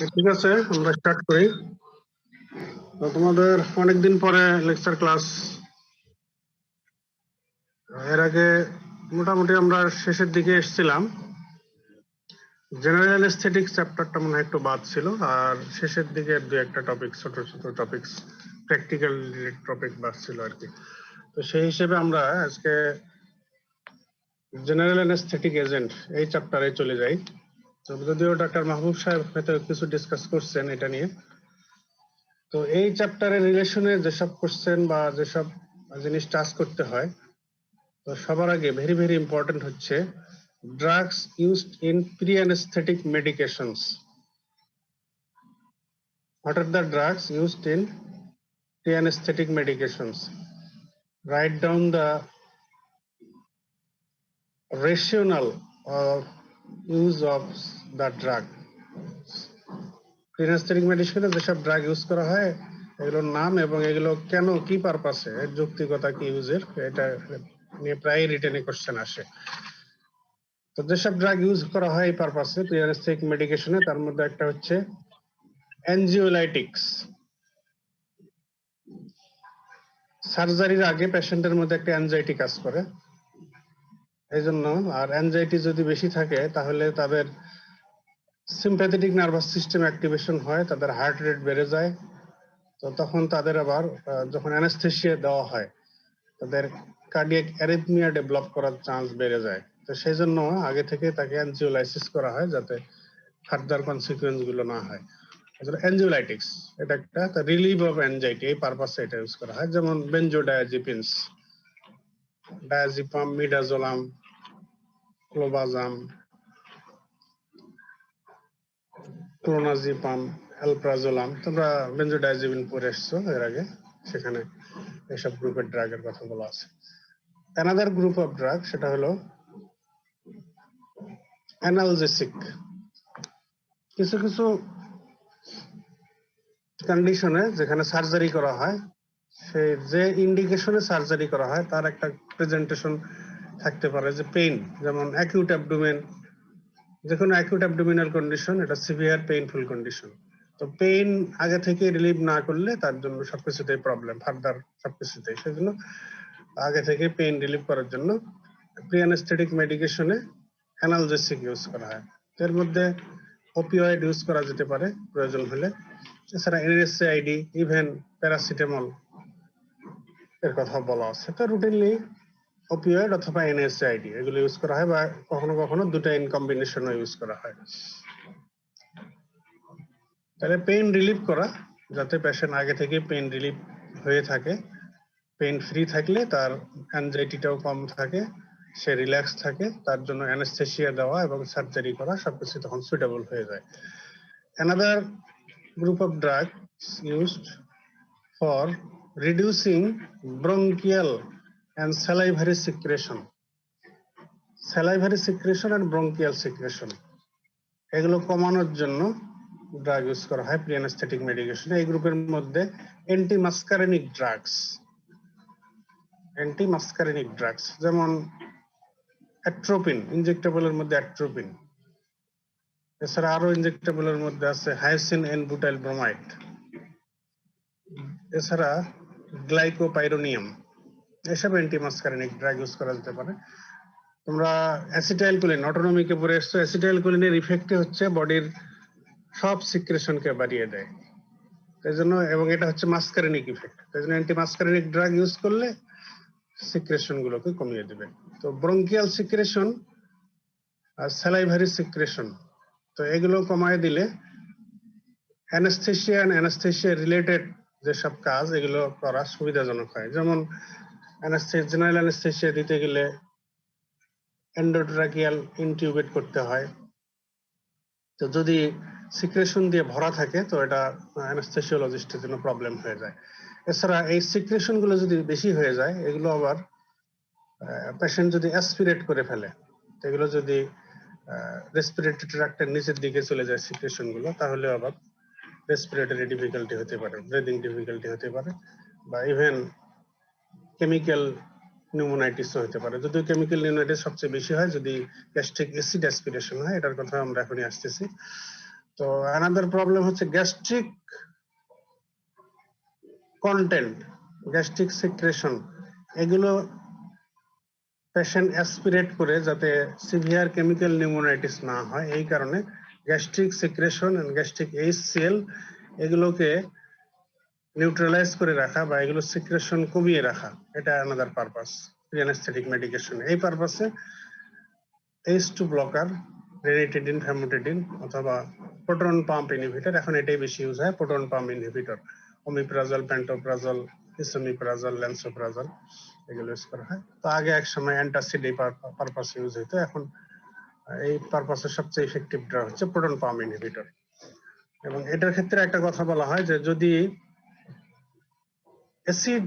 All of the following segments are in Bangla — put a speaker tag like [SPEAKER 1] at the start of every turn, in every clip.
[SPEAKER 1] ঠিক আছে, আমরা স্টার্ট করি। তো তোমাদের অনেকদিন পরে লেকচার ক্লাস। এর আগে মোটামুটি আমরা শেষের দিকে এসেছিলাম। জেনারেল অ্যানেস্থেটিক্স চ্যাপ্টারটা মনে হয় একটু বাদ ছিল, আর শেষের দিকে দু একটা টপিক, ছোট ছোট টপিকস, প্র্যাকটিক্যাল টপিক বাদ ছিল আর কি। তো সেই হিসেবে আমরা আজকে জেনারেল অ্যানেস্থেটিক এজেন্ট এই চ্যাপ্টারে চলে যাই। তো যদিও ডাক্তার মাহবুব সাহেব হয়তো কিছু ডিসকাস করছেন এটা নিয়ে। তো এই চ্যাপ্টারের রিলেশনে যেসব কোশ্চেন বা যেসব জিনিস টাচ করতে হয়, তো সবার আগে ভেরি ভেরি ইম্পর্টেন্ট হচ্ছে drugs used in pre anaesthetic medications. What are the drugs used in pre-anesthetic medications? Write down the rationale of use of the drug. Pre-anesthetic medication যেসব ড্রাগ ইউজ করা হয় এগুলোর নাম এবং এগুলো কেন, কি পারপাসে, এর যৌক্তিকতা কি ইউজের, এটা নিয়ে প্রায় রিটেনে কোশ্চেন আসে। তো যেসব ড্রাগ ইউজ করা হয় এই পারপাসে প্রি-অ্যানেস্থেটিক মেডিকেশনে, তার মধ্যে একটা হচ্ছে অ্যানজিওলাইটিক্স। সার্জারির আগে পেশেন্টের মধ্যে একটা অ্যানজাইটি কাজ করে, এই জন্য। আর অ্যানজাইটি যদি বেশি থাকে তাহলে তাদের সিম্প্যাথেটিক নার্ভাস সিস্টেম অ্যাক্টিভেশন হয়, তাদের হার্ট রেট বেড়ে যায়। তো তখন তাদের আবার যখন অ্যানাস্থেসিয়া দেওয়া হয় তাদের কার্ডিয়াক অ্যারিথমিয়া ডেভেলপ করার চান্স বেড়ে যায়। তো সেই জন্য আগে থেকে তাকে অ্যানজিওলাইসিস করা হয় যাতে ফার্দার কনসিকুয়েন্স গুলো না হয়। অ্যানজিওলাইটিক্স এটা একটা রিলিভ অফ অ্যানজাইটি, এই পারপাসে এটা ইউজ করা হয়। যেমন বেনজোডায়াজিপিনস, ডায়াজিপাম, মিডাজোলাম, ক্লোবাজাম, ক্লোনাজিপাম, অ্যালপ্রাজোলাম। তোমরা বেনজোডায়াজিপিন পড়ে এসছো এর আগে, সেখানে এসব গ্রুপের ড্রাগের কথা বলা আছে। অ্যানাদার গ্রুপ অফ ড্রাগ সেটা হলো অ্যানালজেসিক। কিছু কিছু কন্ডিশনে যেখানে সার্জারি করা হয়, সেই যে ইন্ডিকেশনে সার্জারি করা হয় তার একটা প্রেজেন্টেশন থাকতে পারে, যে পেইন, যেমন অ্যাকিউট অ্যাবডোমেন, যে কোনো অ্যাকিউট অ্যাবডোমিনাল কন্ডিশন এটা সিভিয়ার পেইনফুল কন্ডিশন। তো পেইন আগে থেকে রিলিভ না করলে তার জন্য সবকিছুতেই প্রবলেম, ফার্দার সবকিছুতেই। সেই জন্য আগে থেকে পেইন রিলিভ করার জন্য প্রি অ্যানেস্থেটিক মেডিকেশনে অ্যানালজেসিক ইউজ করা হয়। এর মধ্যে ওপিওয়েড ইউজ করা যেতে পারে প্রয়োজন হলে। এছাড়া এনএসএআইডি, ইভেন প্যারাসিটামল এর কথা বলা আছে। তো রুটিনলি ওপিওয়েড অথবা এনএসআইডি এগুলো ইউজ করা হয়, বা কখনো কখনো দুটো ইন কম্বিনেশনও ইউজ করা হয়। তাহলে পেইন রিলিভ করা, যাতে পেশেন্ট আগে থেকে পেইন রিলিভ হয়ে থাকে, পেইন ফ্রি থাকলে তার অ্যানজাইটিটাও কম থাকে, সে রিল্যাক্স থাকে, তার জন্য অ্যানেস্থেসিয়া দেওয়া এবং সার্জারি করা সবকিছু তখন সুইটেবল হয়ে যায়। Another group of drugs used for reducing bronchial and salivary secretion. Salivary secretion and bronchial secretion এগুলো কমানোর জন্য ড্রাগ ইউজ করা হয় প্রি অ্যানেস্থেটিক মেডিকেশনে। এই গ্রুপের মধ্যে অ্যান্টিমাস্কারেনিক ড্রাগস, যেমন অ্যাট্রোপিন, ইনজেক্টেবলের মধ্যে অ্যাট্রোপিন। এছাড়া আরো ইনজেক্টেবলের মধ্যে আছে হায়াসিন এন বুটাইল ব্রোমাইড। এছাড়া গ্লাইকোপাইরোনিয়াম, এসব অ্যান্টিমাস্কারেনিক ড্রাগ ইউজ করা যেতে পারে। তোমরা অ্যাসিটাইলকোলিন অটোনমিকে পড়ে এসছো। অ্যাসিটাইলকোলিনের ইফেক্টে হচ্ছে বডির সব সিক্রেশনকে বাড়িয়ে দেয়, তাই জন্য, এবং এটা হচ্ছে মাস্কারেনিক ইফেক্ট, তাই জন্য অ্যান্টিমাস্কারেনিক ড্রাগ ইউজ করলে সিক্রেশন গুলোকে কমিয়ে দেবে। তো ব্রঙ্কিয়াল সিক্রেশন আর স্যালাইভারি সিক্রেশন, তো এগুলো কমায় দিলে অ্যানাস্থেসিয়া রিলেটেড যেসব কাজ এগুলো করা সুবিধাজনক হয়। যেমন জেনারেল অ্যানাস্থেসিয়া দিতে গেলে এন্ডোট্রাকিয়াল ইনটিউবেট করতে হয়। তো যদি সিক্রেশন দিয়ে ভরা থাকে তো এটা অ্যানাস্থেসিওলজিস্টের জন্য প্রবলেম হয়ে যায়। এছাড়া এই সিক্রেশন গুলো যদি বেশি হয়ে যায়, এগুলো আবার পেশেন্ট যদি অ্যাসপিরেট করে ফেলে, এগুলো যদি রেসপিরেটরি ট্র্যাক্টের নিচের দিকে চলে যায় সিক্রেশন গুলো, তাহলে আবার রেসপিরেটরি ডিফিকাল্টি হতে পারে, ব্রিদিং ডিফিকাল্টি হতে পারে, বা ইভেন কেমিক্যাল নিউমোনাইটিসও হতে পারে। যদিও কেমিক্যাল নিউমোনাইটিস সবচেয়ে বেশি হয় যদি গ্যাস্ট্রিক অ্যাসিড অ্যাসপিরেশন হয়, এটার কথা আমরা এখনই আসতেছি। তো তো অ্যানাদার প্রবলেম হচ্ছে গ্যাস্ট্রিক কন্টেন্ট, গ্যাস্ট্রিক সিক্রেশন, এগুলো পেশেন্ট অ্যাসপিরেট করে যাতে সিভিয়ার কেমিক্যাল নিউমোনাইটিস না হয়, এই কারণে gastric secretion and gastric HCl এগুলোকে নিউট্রালাইজ করে রাখা বা এগুলো সিক্রেশন কমিয়ে রাখা, এটা another purpose pre anaesthetic medication. এই পারপাসে H2 ব্লকার, রেনিটিডিন, ফ্যামোটিডিন অথবা প্রোটন পাম্প ইনহিবিটর, এখন এটাই বেশি ইউজ হয়, proton pump inhibitor, omeprazole, pantoprazole, esomeprazole, lansoprazole, এগুলো ইউজ করা হয়। তো আগে এক সময় অ্যান্টাসিড এই পারপাসে ইউজ হতো, এখন এই পারপাসে সবচেয়ে ইফেক্টিভ ড্রাগ হচ্ছে প্রোটন পাম্প ইনহিবিটর। এবং এটার ক্ষেত্রে একটা কথা বলা হয় যে যদি অ্যাসিড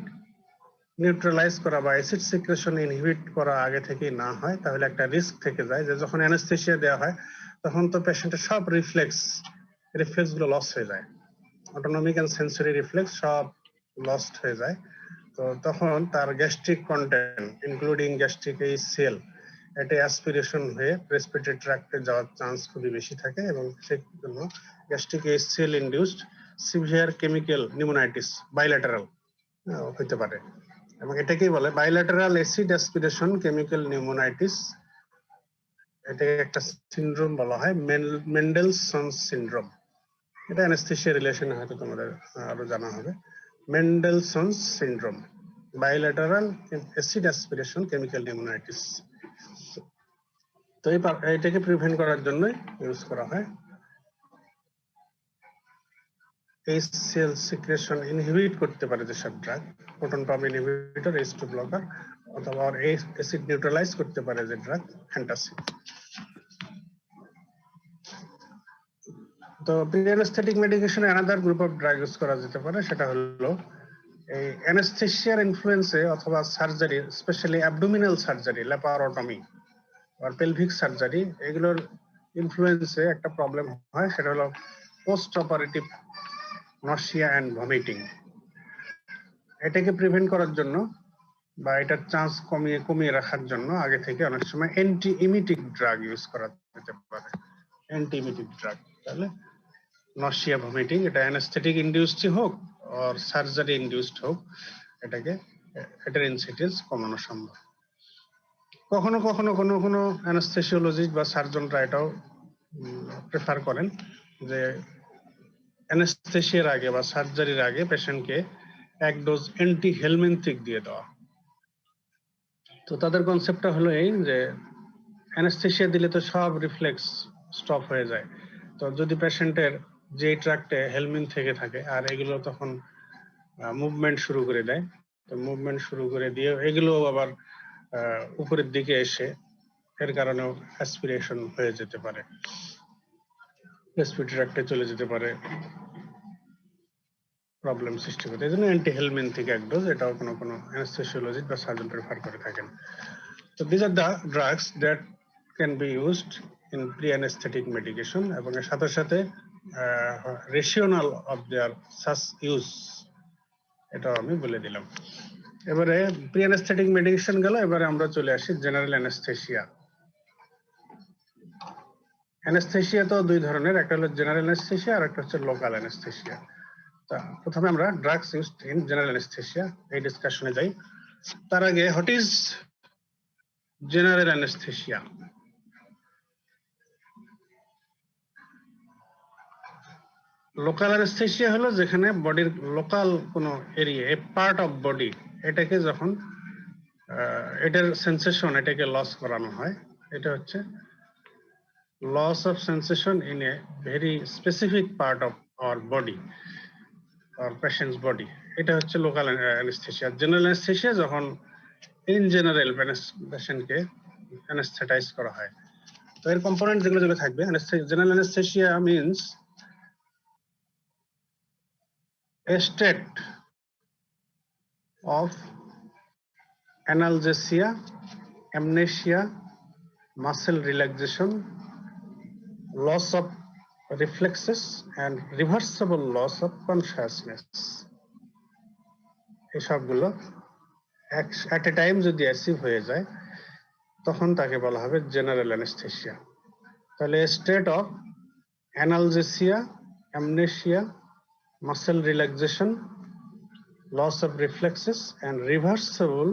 [SPEAKER 1] নিউট্রালাইজ করা বা অ্যাসিড সিক্রেশন ইনহিবিট করা আগে থেকেই না হয়, তাহলে একটা রিস্ক থেকে যায় যে যখন অ্যানেস্থেসিয়া দেওয়া হয় তখন তো পেশেন্টের সব রিফ্লেক্স গুলো লস হয়ে যায়, অটোনমিক এন্ড সেন্সরি রিফ্লেক্স সব লস্ট হয়ে যায়। তো তখন তার gastric content including gastric HCl এটা অ্যাসপিরেশন হয়ে রেসপিরেটরি ট্র্যাক্টে যাওয়ার চান্স খুবই বেশি থাকে, এবং সেই জন্য gastric HCl induced severe chemical pneumonitis bilateral হতে পারে, এবং এটাকেই বলে bilateral acid aspiration chemical pneumonitis. এটাকে একটা সিনড্রোম বলা হয়, মেন্ডেলসন্স সিনড্রোম। এটা অ্যানেস্থেসিয়া রিলেশনে হয়তো তোমাদের আরো জানা হবে। Mendelson's syndrome, bilateral acid aspiration chemical pneumonitis. তো এটাকে প্রিভেন্ট করার জন্য ইউজ করা হয়। HCl সিক্রেশন ইনহিবিট করতে পারে যেসব drug, proton pump inhibitor, H2 blocker, অথবা অ্যাসিড নিউট্রালাইজ করতে পারে যে ড্রাগ অ্যান্টাসিড। তো প্রি অ্যানেস্থেটিক মেডিকেশনে another group of drug use করা যেতে পারে, সেটা হলো এই অ্যানেস্থেসিয়ার ইনফ্লুয়েন্সে অথবা surgery, specially abdominal surgery, laparotomy আর পেলভিক সার্জারি, এগুলোর ইনফ্লুয়েন্সে একটা প্রবলেম হয়, সেটা হলো post operative nausea and vomiting. এটাকে প্রিভেন্ট করার জন্য বা এটার চান্স কমিয়ে রাখার জন্য আগে থেকে অনেক সময় অ্যান্টি ইমিটিক ড্রাগ ইউজ করা যেতে পারে। অ্যান্টি ইমিটিক ড্রাগ, তাহলে নশিয়া, ভমিটিং, এটা অ্যানেস্থেটিক ইনডিউসড হোক আর সার্জারি ইনডিউসড হোক, এটার ইনসিডেন্স কমানো সম্ভব। কখনো কখনো কোনো অ্যানেস্থেসিওলজিস্ট বা সার্জনরা এটাও প্রেফার করেন যে অ্যানেস্থেসিয়ার আগে বা সার্জারির আগে পেশেন্টকে এক ডোজ অ্যান্টি হেলমিনথিক দিয়ে দেওয়া। তো তাদের কনসেপ্টটা হলো এই যে অ্যানেস্থেসিয়া দিলে তো সব রিফ্লেক্স স্টপ হয়ে যায়, তো যদি পেশেন্টের যে ট্র্যাক্টে হেলমিন থেকে থাকে আর এগুলো তখন মুভমেন্ট শুরু করে দেয়, তো মুভমেন্ট শুরু করে দিয়ে এগুলো আবার উপরের দিকে এসে এর কারণেও অ্যাসপিরেশন হয়ে যেতে পারে, রেসপিরেটরি ট্র্যাক্টে চলে যেতে পারে, প্রবলেম সৃষ্টি করতে। এই জন্য অ্যান্টি হেলমিনথিক এক ডোজ, এটাও কোনো অ্যানেস্থেসিওলজিস্ট বা সার্জন প্রেফার করে থাকেন। So these are the drugs that can be used in pre-anesthetic medication, এবং এর সাথে সাথে rationale of their such use এটাও আমি বলে দিলাম। এবারে pre-anesthetic medication গেল, এবারে আমরা চলে আসি জেনারেল অ্যানেস্থেসিয়া। অ্যানেস্থেসিয়া তো দুই ধরনের, একটা হলো জেনারেল অ্যানেস্থেসিয়া আর একটা হচ্ছে লোকাল অ্যানেস্থেসিয়া। তা প্রথমে আমরা drugs used in general anaesthesia এই ডিসকাশনে যাই। তার আগে what is general anaesthesia? Local anaesthesia হলো যেখানে বডির লোকাল কোনো area, A part of body, এটাকে যখন এটার সেন্সেশন এটাকে লস করানো হয়, এটা হচ্ছে loss of sensation in a very specific part of our body আর পেশেন্টস বডি, এটা হচ্ছে লোকাল অ্যানেস্থেসিয়া। জেনারেল অ্যানেস্থেসিয়া যখন ইন জেনারেল পেশেন্টকে অ্যানেস্থেটাইজ করা হয়। তো এর কম্পোনেন্ট যেগুলো থাকবে, general anaesthesia means a state of analgesia, amnesia, muscle relaxation, loss of reflexes and reversible loss of consciousness, এসবগুলো at a time যদি অ্যাচিভ হয়ে যায় তখন তাকে বলা হবে জেনারেল অ্যানেস্থেসিয়া। তাহলে state of analgesia, amnesia, muscle relaxation, loss of reflexes, and reversible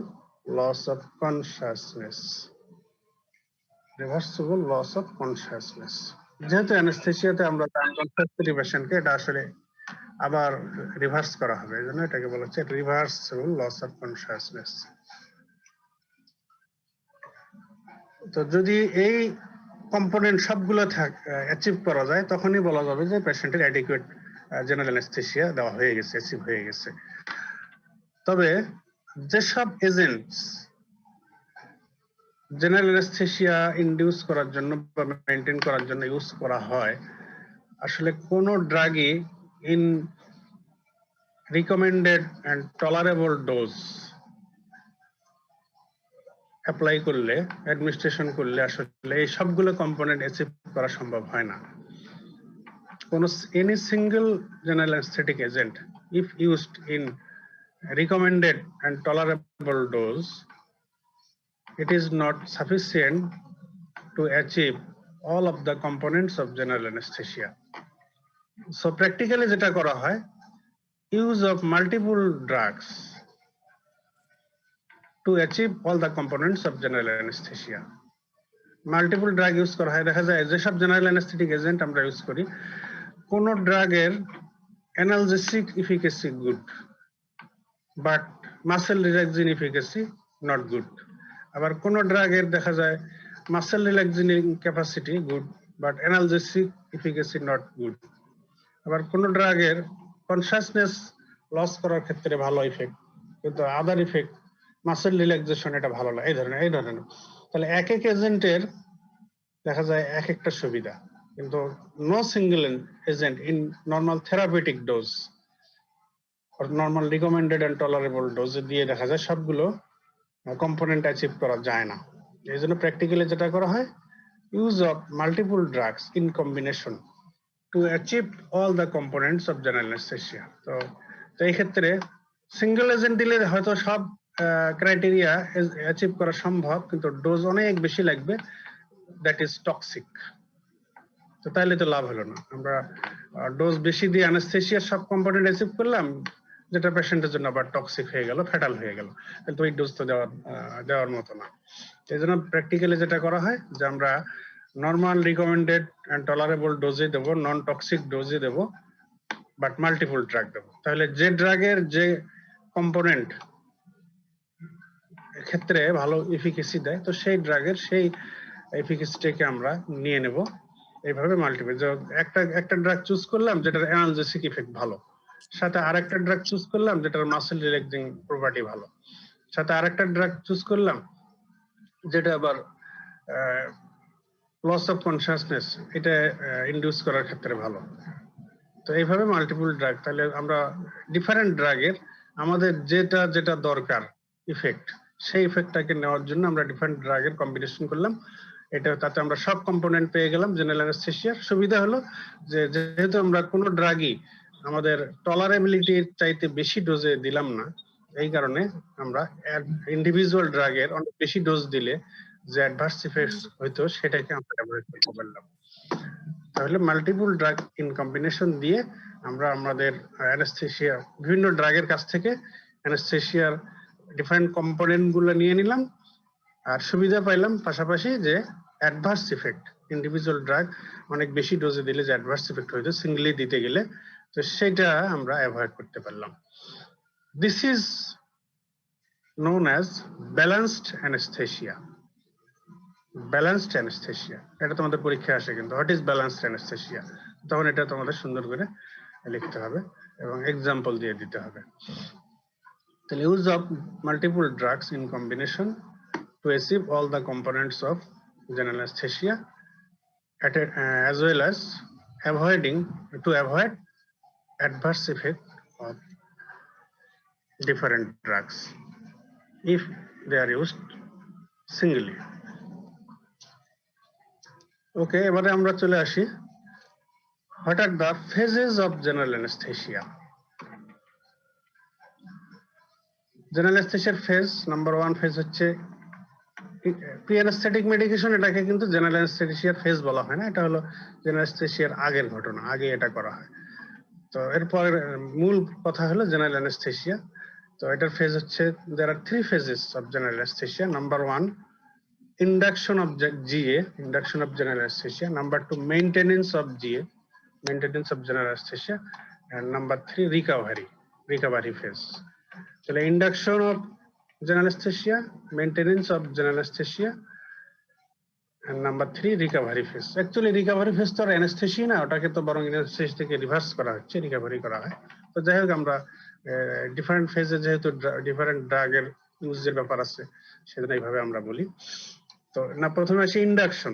[SPEAKER 1] loss of consciousness. Reversible loss of consciousness. যেহেতু অ্যানেস্থেসিয়াতে আমরা আনকনসিয়াস সিচুয়েশনকে এটা আসলে আবার রিভার্স করা হবে, এই জন্য এটাকে বলা হচ্ছে রিভার্সিবল লস অফ কনসিয়াসনেস। তো যদি এই কম্পোনেন্ট সবগুলো অ্যাচিভ করা যায়, তখনই বলা যাবে যে পেশেন্টের অ্যাডিকুয়েট জেনারেল অ্যানেস্থেসিয়া দেওয়া হয়ে গেছে, অ্যাচিভ হয়ে গেছে। তবে যেসব এজেন্টস জেনারেল অ্যানেস্থেসিয়া ইনডিউস করার জন্য বা মেনটেন করার জন্য ইউজ করা হয়, আসলে কোন ড্রাগই in recommended and tolerable dose apply করলে, অ্যাডমিনিস্ট্রেশন করলে আসলে এই সবগুলো কম্পোনেন্ট অ্যাচিভ করা সম্ভব হয় না। কোন any single general anaesthetic agent if used in recommended and tolerable dose, it is not sufficient to achieve all of the components of general anesthesia. So practically যেটা করা হয়, use of multiple drugs to achieve all the components of general anesthesia. Multiple drug use করা হয়, দেখা যায় যেসব জেনারেল অ্যানেস্থেটিক এজেন্ট আমরা ইউজ করি, কোন ড্রাগের analgesic efficacy good, but muscle relaxing efficacy not good. আবার কোন ড্রাগের দেখা যায় muscle relaxing capacity good, but analgesic efficacy not good. আবার কোন ড্রাগের কনসিয়াসনেস লস করার ক্ষেত্রে ভালো ইফেক্ট, কিন্তু আদার ইফেক্ট মাসেল রিল্যাক্সেশন এটা ভালো না, এই ধরনের। তাহলে এক এক এজেন্টের দেখা যায় এক একটা সুবিধা, কিন্তু no single agent in normal therapeutic dose, normal recommended and tolerable dose দিয়ে দেখা যায় সবগুলো কম্পোনেন্ট অ্যাচিভ করা যায় না। এই জন্য প্র্যাকটিক্যালি যেটা করা হয়, use of multiple drugs in combination to achieve all the components of general anaesthesia. তো এই ক্ষেত্রে সিঙ্গেল এজেন্ট দিলে হয়তো সব ক্রাইটেরিয়া অ্যাচিভ করা সম্ভব, কিন্তু ডোজ অনেক বেশি লাগবে, দ্যাট ইজ টক্সিক। তো তাহলে তো লাভ হলো না। আমরা ডোজ বেশি দিয়ে অ্যানেস্থেসিয়ার সব কম্পোনেন্ট অ্যাচিভ করলাম, যেটা পেশেন্টের জন্য আবার টক্সিক হয়ে গেল, ফ্যাটাল হয়ে গেল, কিন্তু ওই ডোজ তো দেওয়ার মতো না। এই জন্য প্র্যাকটিক্যালি যেটা করা হয় যে আমরা নর্মাল রিকমেন্ডেড অ্যান্ড টলারেবল ডোজে দেবো, নন টক্সিক ডোজে দেবো, বাট মাল্টিপল ড্রাগ দেবো। তাহলে যে ড্রাগের যে কম্পোনেন্ট ক্ষেত্রে ভালো এফিকেসি দেয়, তো সেই ড্রাগের সেই এফিকেসিটাকে আমরা নিয়ে নেব। এইভাবে মাল্টিপল, একটা ড্রাগ চুজ করলাম যেটার অ্যানালজেসিক ইফেক্ট ভালো, সাথে আরেকটা ড্রাগ চুজ করলাম যেটার মাসেল রিল্যাক্সিং প্রপার্টি ভালো, সাথে আরেকটা ড্রাগ চুজ করলাম যেটা আবার লস অফ কনসিয়াসনেস এটা ইনডিউস করার ক্ষেত্রে ভালো। তো এইভাবে মাল্টিপল ড্রাগ, তাহলে আমরা ডিফারেন্ট ড্রাগের আমাদের যেটা দরকার ইফেক্ট, সেই ইফেক্টটাকে নেওয়ার জন্য আমরা ডিফারেন্ট ড্রাগের কম্বিনেশন করলাম। এটা তাতে আমরা সব কম্পোনেন্ট পেয়ে গেলাম। জেনারেল অ্যানেস্থেসিয়ার সুবিধা হলো যে যেহেতু আমরা কোনো ড্রাগই আমাদের টলারেবিলিটির চাইতে বেশি ডোজে দিলাম না, এই কারণে আমরা ইন্ডিভিজুয়াল ড্রাগের অনেক বেশি ডোজ দিলে যে অ্যাডভার্স ইফেক্টস হইতো সেটাকে আমরা অ্যাভয়েড করতে পারলাম। তাহলে মাল্টিপল ড্রাগ ইন কম্বিনেশন দিয়ে আমরা আমাদের অ্যানেস্থেসিয়া বিভিন্ন ড্রাগের কাছ থেকে অ্যানেস্থেসিয়ার ডিফারেন্ট কম্পোনেন্ট গুলো নিয়ে নিলাম, আর সুবিধা পাইলাম পাশাপাশি যে অ্যাডভার্স ইফেক্ট, ইন্ডিভিজুয়াল ড্রাগ অনেক বেশি ডোজে দিলে যে অ্যাডভার্স ইফেক্ট হইতো সিঙ্গলি দিতে গেলে, তো সেটা আমরা অ্যাভয়েড করতে পারলাম। This is known as balanced anesthesia. Balanced anaesthesia, এটা তোমাদের পরীক্ষায় আসে কিন্তু, হোয়াট ইজ ব্যালেন্সড অ্যানেস্থেসিয়া, তখন এটা তোমাদের সুন্দর করে লিখতে হবে এবং এক্সাম্পল দিয়ে দিতে হবে। তাহলে use of multiple drugs in combination to achieve all the components of general anaesthesia as well as avoid adverse effect of different drugs if they are used singly. ওকে, এবারে আমরা চলে আসি what are the phases of general anesthesia. General অ্যানেস্থেসিয়ার ফেজ নাম্বার 1 ফেজ হচ্ছে প্রি অ্যানেস্থেটিক মেডিকেশন, এটাকে কিন্তু জেনারেল অ্যানেস্থেসিয়ার ফেজ বলা হয় না, এটা হলো জেনারেল অ্যানেস্থেসিয়ার আগের ঘটনা, আগে এটা করা হয়। তো এরপর মূল কথা হলো জেনারেল অ্যানেস্থেসিয়া। তো এটার ফেজ হচ্ছে, there are 3 phases of general anesthesia. Number 1, induction of GA, induction of general anesthesia. Number 2, maintenance of GA, maintenance of general anesthesia. And number 3, recovery phase. So the induction of general anesthesia, maintenance of general anesthesia, and number 3, recovery phase. Actually recovery phase তো anesthesia না, ওটাকে তো বরং anesthesia থেকে রিভার্স করা হচ্ছে, রিকভারি করা হয়। তো যাই হোক, আমরা ডিফারেন্ট ফেজে যেহেতু ডিফারেন্ট ড্রাগের ইউজের ব্যাপার আছে, সেজন্য এইভাবে আমরা বলি। তো না, প্রথমে আসি induction.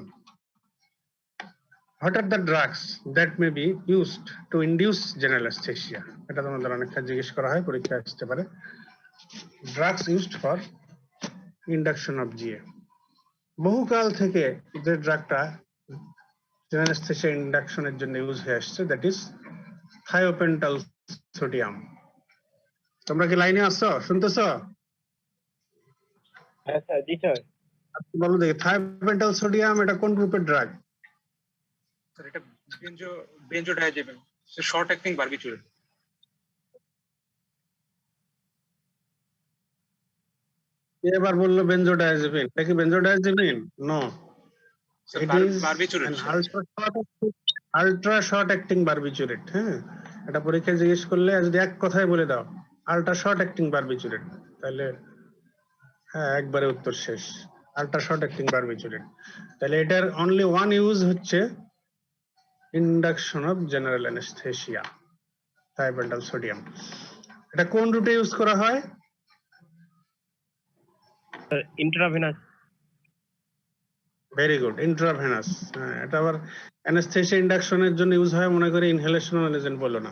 [SPEAKER 1] What are the drugs that may be used to induce general anesthesia? এটা তোমাদের অনেকটা জিজ্ঞেস করা হয়, পরীক্ষায় আসতে পারে। Drugs used for induction of GA. বহুকাল থেকে যে ড্রাগটা জেনারেল অ্যানেস্থেসিয়া ইন্ডাকশনের জন্য ইউজ হয়ে আসছে, দ্যাট ইজ থায়োপেন্টাল সোডিয়াম। তোমরা কি লাইনে আছো, শুনতেছো?
[SPEAKER 2] হ্যাঁ স্যার, জি স্যার।
[SPEAKER 1] বলো দেখি, থায়োপেন্টাল সোডিয়াম এটা কোন গ্রুপের ড্রাগ?
[SPEAKER 3] স্যার এটা বেনজোডায়াজেপিন, শর্ট অ্যাক্টিং বারবিচুরেট।
[SPEAKER 1] এবার বললো বেনজোডায়াজেপিন। এটা কি benzodiazepine? No, it is
[SPEAKER 3] barbiturate.
[SPEAKER 1] Ultra short acting barbiturate. হ্যাঁ, এটা পরীক্ষায় জিজ্ঞেস করলে যদি এক কথায় বলে দাও আলট্রা শর্ট অ্যাক্টিং বারবিচুরেট, তাহলে হ্যাঁ, একবারে উত্তর শেষ। Ultra short acting barbiturate. তাহলে এটার অনলি ওয়ান ইউজ হচ্ছে induction of general anaesthesia, thiopental sodium. এটা কোন রুটে ইউজ করা হয়?
[SPEAKER 2] ইন্ট্রাভেনাস।
[SPEAKER 1] Very good, intravenous. হ্যাঁ, এটা আবার অ্যানেস্থেসিয়া ইন্ডাকশনের জন্য ইউজ হয়, মনে করে ইনহেলেশনাল এজেন্ট বলো না,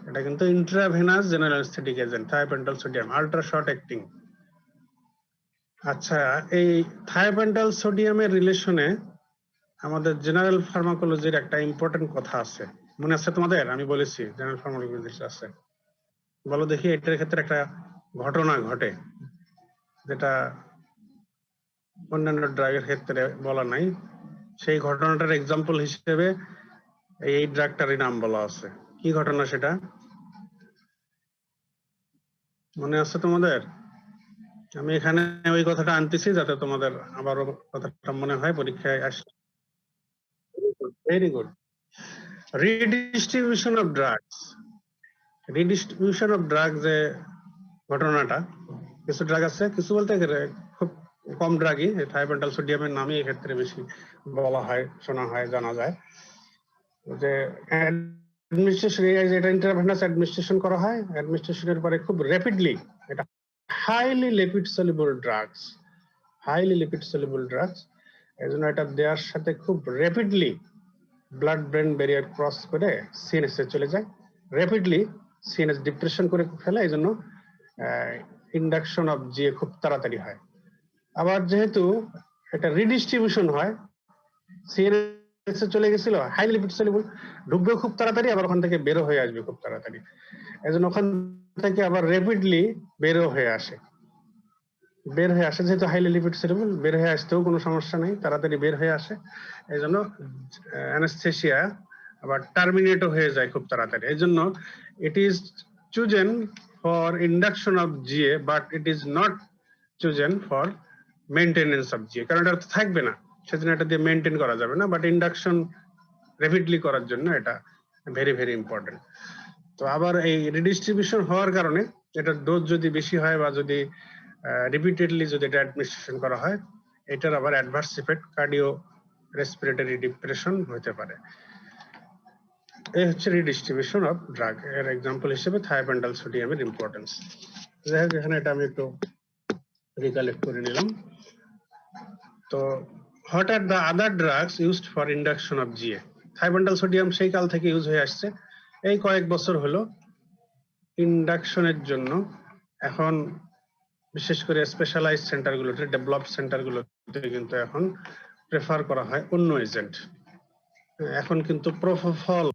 [SPEAKER 1] এটা কিন্তু intravenous general anaesthetic agent, thiopental sodium, ultra short acting. আচ্ছা, এই থায়োপেন্টাল সোডিয়ামের রিলেশনে আমাদের জেনারেল ফার্মাকোলজির একটা ইম্পর্টেন্ট কথা আছে, মনে আছে তোমাদের? আমি বলেছি জেনারেল ফার্মাকোলজি আছে। বলো দেখি, এটার ক্ষেত্রে একটা ঘটনা ঘটে যেটা অন্যান্য ড্রাগের ক্ষেত্রে বলা নাই। সেই ঘটনাটার এক্সাম্পল হিসেবে এই ড্রাগটারই নাম বলা আছে। কি ঘটনা সেটা মনে আছে তোমাদের? আমি এখানে ওই কথাটা আনতেছি যাতে তোমাদের আবারও কথাটা মনে হয় পরীক্ষায় আসে। Very good. Redistribution of drugs. Redistribution of drug যে ঘটনাটা, কিছু ড্রাগ আছে, কিছু বলতে খুব কম ড্রাগই, থায়োপেন্টাল সোডিয়ামের নামে এক্ষেত্রে বেশি বলা হয়, শোনা হয়, জানা যায় যে অ্যাডমিনিস্ট্রেশন, যেটা ইন্টারভেনাস অ্যাডমিনিস্ট্রেশন করা হয়, অ্যাডমিনিস্ট্রেশনের পরে খুব র্যাপিডলি, এটা highly lipid soluble drugs, highly lipid soluble drugs, এই জন্য এটা দেওয়ার সাথে খুব rapidly blood brain barrier cross করে সিএনএস এ চলে যায়, র্যাপিডলি সিএনএস ডিপ্রেশন করে ফেলে, এই জন্য ইন্ডাকশন অফ জিএ খুব তাড়াতাড়ি হয়। আবার যেহেতু এটা রিডিস্ট্রিবিউশন হয়, সিএনএস এ চলে গেছিল, হাই লিপিড সলিউবল, ঢুকবে খুব তাড়াতাড়ি, আবার ওখান থেকে বেরো হয়ে আসবে খুব তাড়াতাড়ি, এজন্য ওখান থেকে আবার র্যাপিডলি বেরো হয়ে আসে। বের হয়ে আসে যেহেতু হাইলি লিপিড সলিউবল, বের হয়ে আসতেও কোনো সমস্যা নেই, তাড়াতাড়ি বের হয়ে আসে, এই জন্য অ্যানেস্থেসিয়া আবার টার্মিনেটও হয়ে যায় খুব তাড়াতাড়ি। এই জন্য it is chosen for induction of GA, but it is not chosen for maintenance of GA, কারণ এটা থাকবে না, সেজন্য এটা দিয়ে মেনটেন করা যাবে না, বাট ইন্ডাকশন র্যাপিডলি করার জন্য এটা ভেরি ভেরি ইম্পর্টেন্ট। তো আবার এই রিডিস্ট্রিবিউশন হওয়ার কারণে এটার ডোজ যদি বেশি হয় বা যদি রিপিটেডলি যদি এটা অ্যাডমিনিস্ট্রেশন করা হয়, এটার আবার adverse effect cardio respiratory depression হতে পারে। এই হচ্ছে রিডিস্ট্রিবিউশন অফ ড্রাগ, এর এক্সাম্পল হিসেবে থায়োপেন্টাল সোডিয়ামের ইম্পর্টেন্স। যাই হোক, এখানে এটা আমি একটু রিকালেক্ট করে নিলাম। তো what are the other drugs used for induction of GA? Thiopental sodium সেই কাল থেকে ইউজ হয়ে আসছে, এই কয়েক বছর হলো ইন্ডাকশনের জন্য এখন বিশেষ করে স্পেশালাইজ সেন্টারগুলোতে, ডেভেলপ সেন্টারগুলোতে কিন্তু এখন প্রেফার করা হয় অন্য এজেন্ট। এখন কিন্তু প্রোপোফল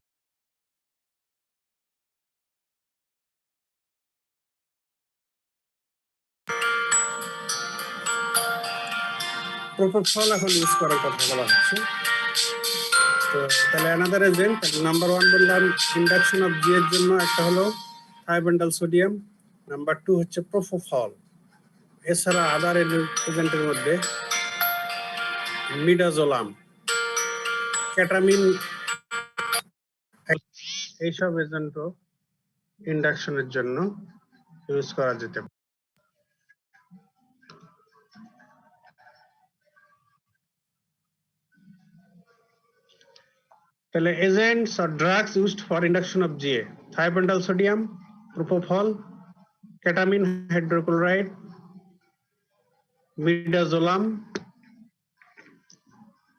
[SPEAKER 1] প্রপোফল এখন ইউজ করার কথা বলা হচ্ছে। তো তাহলে অ্যানাদার এজেন্ট, নাম্বার 1 বললাম ইন্ডাকশন অফ জি এর জন্য একটা হলো থায়োপেন্টাল সোডিয়াম, নাম্বার 2 হচ্ছে প্রোপোফল। এছাড়া আদার এজেন্টের মধ্যে মিডাজোলাম, ক্যাটামিন, এইসব এজেন্টও ইন্ডাকশনের জন্য ইউজ করা যেতে পারে। তাহলে agents or drugs used for induction of GA: thiopental sodium, propofol, ketamine hydrochloride, midazolam,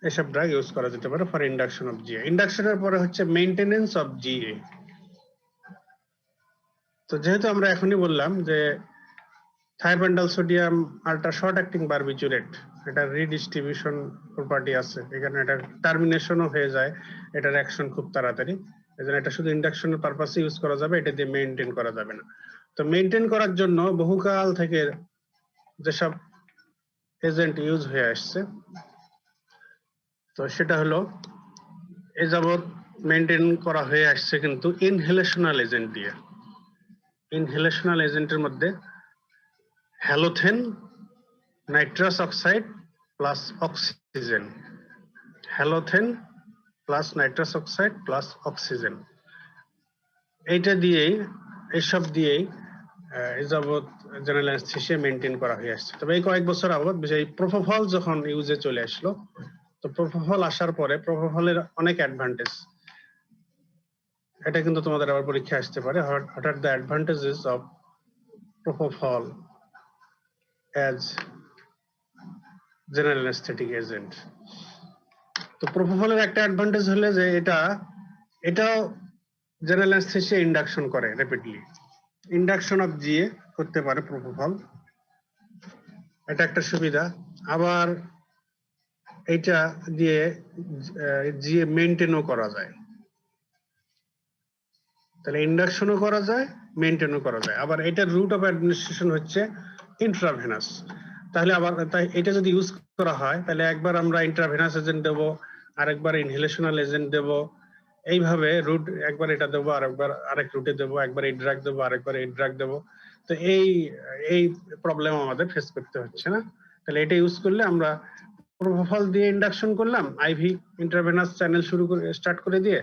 [SPEAKER 1] এসব ড্রাগ ইউজ করা যেতে পারে ফর ইন্ডাকশন অফ জিএ। ইন্ডাকশনের পরে হচ্ছে মেইনটেনেন্স অফ জিএ। তো যেহেতু আমরা এখনই বললাম যে থায়োপেন্টাল sodium ultra short acting barbiturate, এটা রিডিস্ট্রিবিউশন প্রপার্টি আছে, এখানে এটা টার্মিনেশনও হয়ে যায়, এটার অ্যাকশন খুব তাড়াতাড়ি, এজন্য এটা শুধু ইন্ডাকশনের পারপাসে ইউজ করা যাবে, এটা দিয়ে মেইনটেইন করা যাবে না। তো মেইনটেইন করার জন্য বহুকাল থেকে যেসব এজেন্ট ইউজ হয়ে আসছে, তো সেটা হলো এ যাবৎ মেইনটেইন করা হয়ে আসছে কিন্তু ইনহেলেশনাল এজেন্ট দিয়ে। ইনহেলেশনাল এজেন্টের মধ্যে halothane, nitrous oxide plus oxygen, halothane plus nitrous oxide plus oxygen, এইটা দিয়েই, এইসব দিয়েই যাবৎ জেনারেল অ্যানেস্থেসিয়া মেইনটেইন করা হয়ে আসছে। তবে এই কয়েক বছর আবার এই প্রোপোফল যখন ইউজে চলে আসলো, তো প্রোপোফল আসার পরে প্রোপোফলের অনেক অ্যাডভান্টেজ, এটা কিন্তু তোমাদের আবার পরীক্ষা আসতে পারে। What are the advantages of propofol as general anaesthetic agent. তো প্রোপোফলের একটা অ্যাডভান্টেজ হলে যে এটাও জেনারেল অ্যানেস্থেসিয়া ইন্ডাকশন করে র্যাপিডলি, ইন্ডাকশন অফ জিএ করতে পারে প্রোপোফল, এটা একটা সুবিধা। আবার এটা দিয়ে জিএ মেইনটেইনও করা যায়, তাহলে ইন্ডাকশনও করা যায়, মেইনটেইনও করা যায়। আবার এটার রুট অফ অ্যাডমিনিস্ট্রেশন হচ্ছে ইন্ট্রাভেনাস। তাহলে আবার তাই এটা যদি ইউজ করা হয়, তাহলে একবার আমরা ইন্ট্রাভেনাস এজেন্ট দেবো, আরেকবার ইনহেলেশনাল এজেন্ট দেবো, এইভাবে রুট একবার এটা দেবো, আরেকবার আরেক রুটে দেবো, একবার এই ড্রাগ দেবো, আরেকবার এই ড্রাগ দেবো। তো এই প্রবলেম আমাদের ফেস করতে হচ্ছে না। তাহলে এটা ইউজ করলে আমরা প্রোপোফল দিয়ে ইন্ডাকশন করলাম, আইভি ইন্ট্রাভেনাস চ্যানেল স্টার্ট করে দিয়ে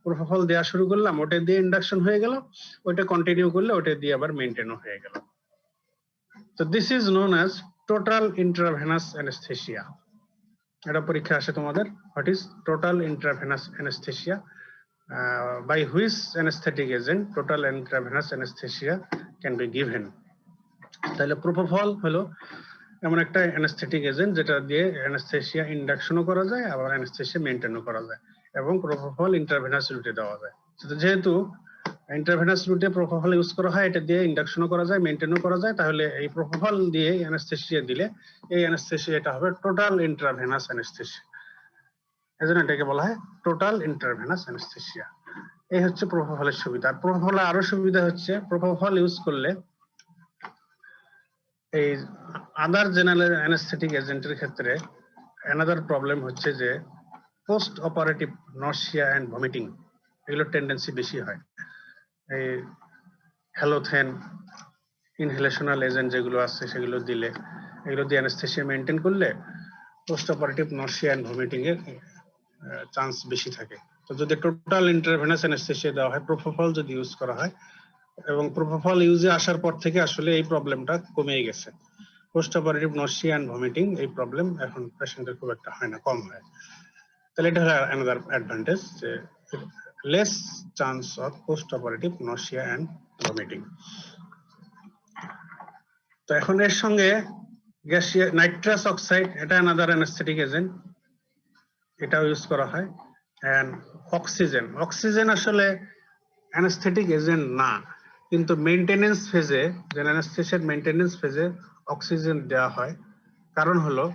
[SPEAKER 1] প্রোপোফল দেওয়া শুরু করলাম, ওটা দিয়ে ইন্ডাকশন হয়ে গেল, ওটা কন্টিনিউ করলে ওটা দিয়ে আবার মেইনটেইনও হয়ে গেল। তো this is known as total intravenous anaesthesia. এটা পরীক্ষা আসে তোমাদের, what is total intravenous anaesthesia, by which anesthetic agent total intravenous anesthesia can be given। তাহলে প্রোপোফল হলো এমন একটা অ্যানেস্থেটিক এজেন্ট যেটা দিয়ে অ্যানেস্থেসিয়া ইন্ডাকশনও করা যায়, আবার অ্যানেস্থেসিয়া মেইনটেইনও করা যায়, এবং প্রোপোফল ইন্ট্রাভেনাস রুটে দেওয়া যায়। যেহেতু ইন্ট্রাভেনাস রুটে প্রোপোফল ইউজ করা হয়, এটা দিয়ে ইন্ডাকশনও করা যায়, মেইনটেইনও করা যায়, তাহলে এই প্রোপোফল দিয়ে অ্যানেস্থেসিয়া দিলে এই অ্যানেস্থেসিয়া এটা হবে টোটাল ইন্ট্রাভেনাস অ্যানেস্থেসিয়া, এজন্য এটাকে বলা হয় টোটাল ইন্ট্রাভেনাস অ্যানেস্থেসিয়া। এই হচ্ছে প্রোপোফলের সুবিধা। প্রোপোফলে আরো সুবিধা হচ্ছে, প্রোপোফল ইউজ করলে এই আদার জেনারেল অ্যানেস্থেটিক এজেন্টের ক্ষেত্রে অ্যানাদার প্রবলেম হচ্ছে যে পোস্ট অপারেটিভ নর্সিয়া অ্যান্ড ভমিটিং, এগুলোর টেন্ডেন্সি বেশি হয়। এই হ্যালোথেন, ইনহেলেশনাল এজেন্ট যেগুলো আছে সেগুলো দিলে, এগুলো দিয়ে অ্যানেস্থেসিয়া মেইনটেইন করলে পোস্ট অপারেটিভ নর্সিয়া অ্যান্ড ভমিটিং এর চান্স বেশি থাকে। তো যদি টোটাল ইন্ট্রাভেনাস অ্যানেস্থেসিয়া দেওয়া হয়, প্রোপোফল যদি ইউজ করা হয়, এবং প্রোপোফল ইউজে আসার পর থেকে আসলে এই প্রবলেমটা কমে গেছে, post operative nausea and vomiting এই প্রবলেম এখন পেশেন্টের খুব একটা হয় না, কম হয়। তাহলে এটা হলো অ্যানাদার অ্যাডভান্টেজ, যে less chance of post operative nausea and vomiting. তো এখন এর সঙ্গে গ্যাসিয়া নাইট্রাস অক্সাইড, এটা অ্যানাদার অ্যানেস্থেটিক এজেন্ট, এটাও ইউজ করা হয়। এন্ড অক্সিজেন, অক্সিজেন আসলে অ্যানেস্থেটিক এজেন্ট না, কিন্তু মেইনটেনেন্স ফেজে, অ্যানেস্থেসিয়ার মেইনটেনেন্স ফেজে অক্সিজেন দেওয়া হয়। কারণ হলো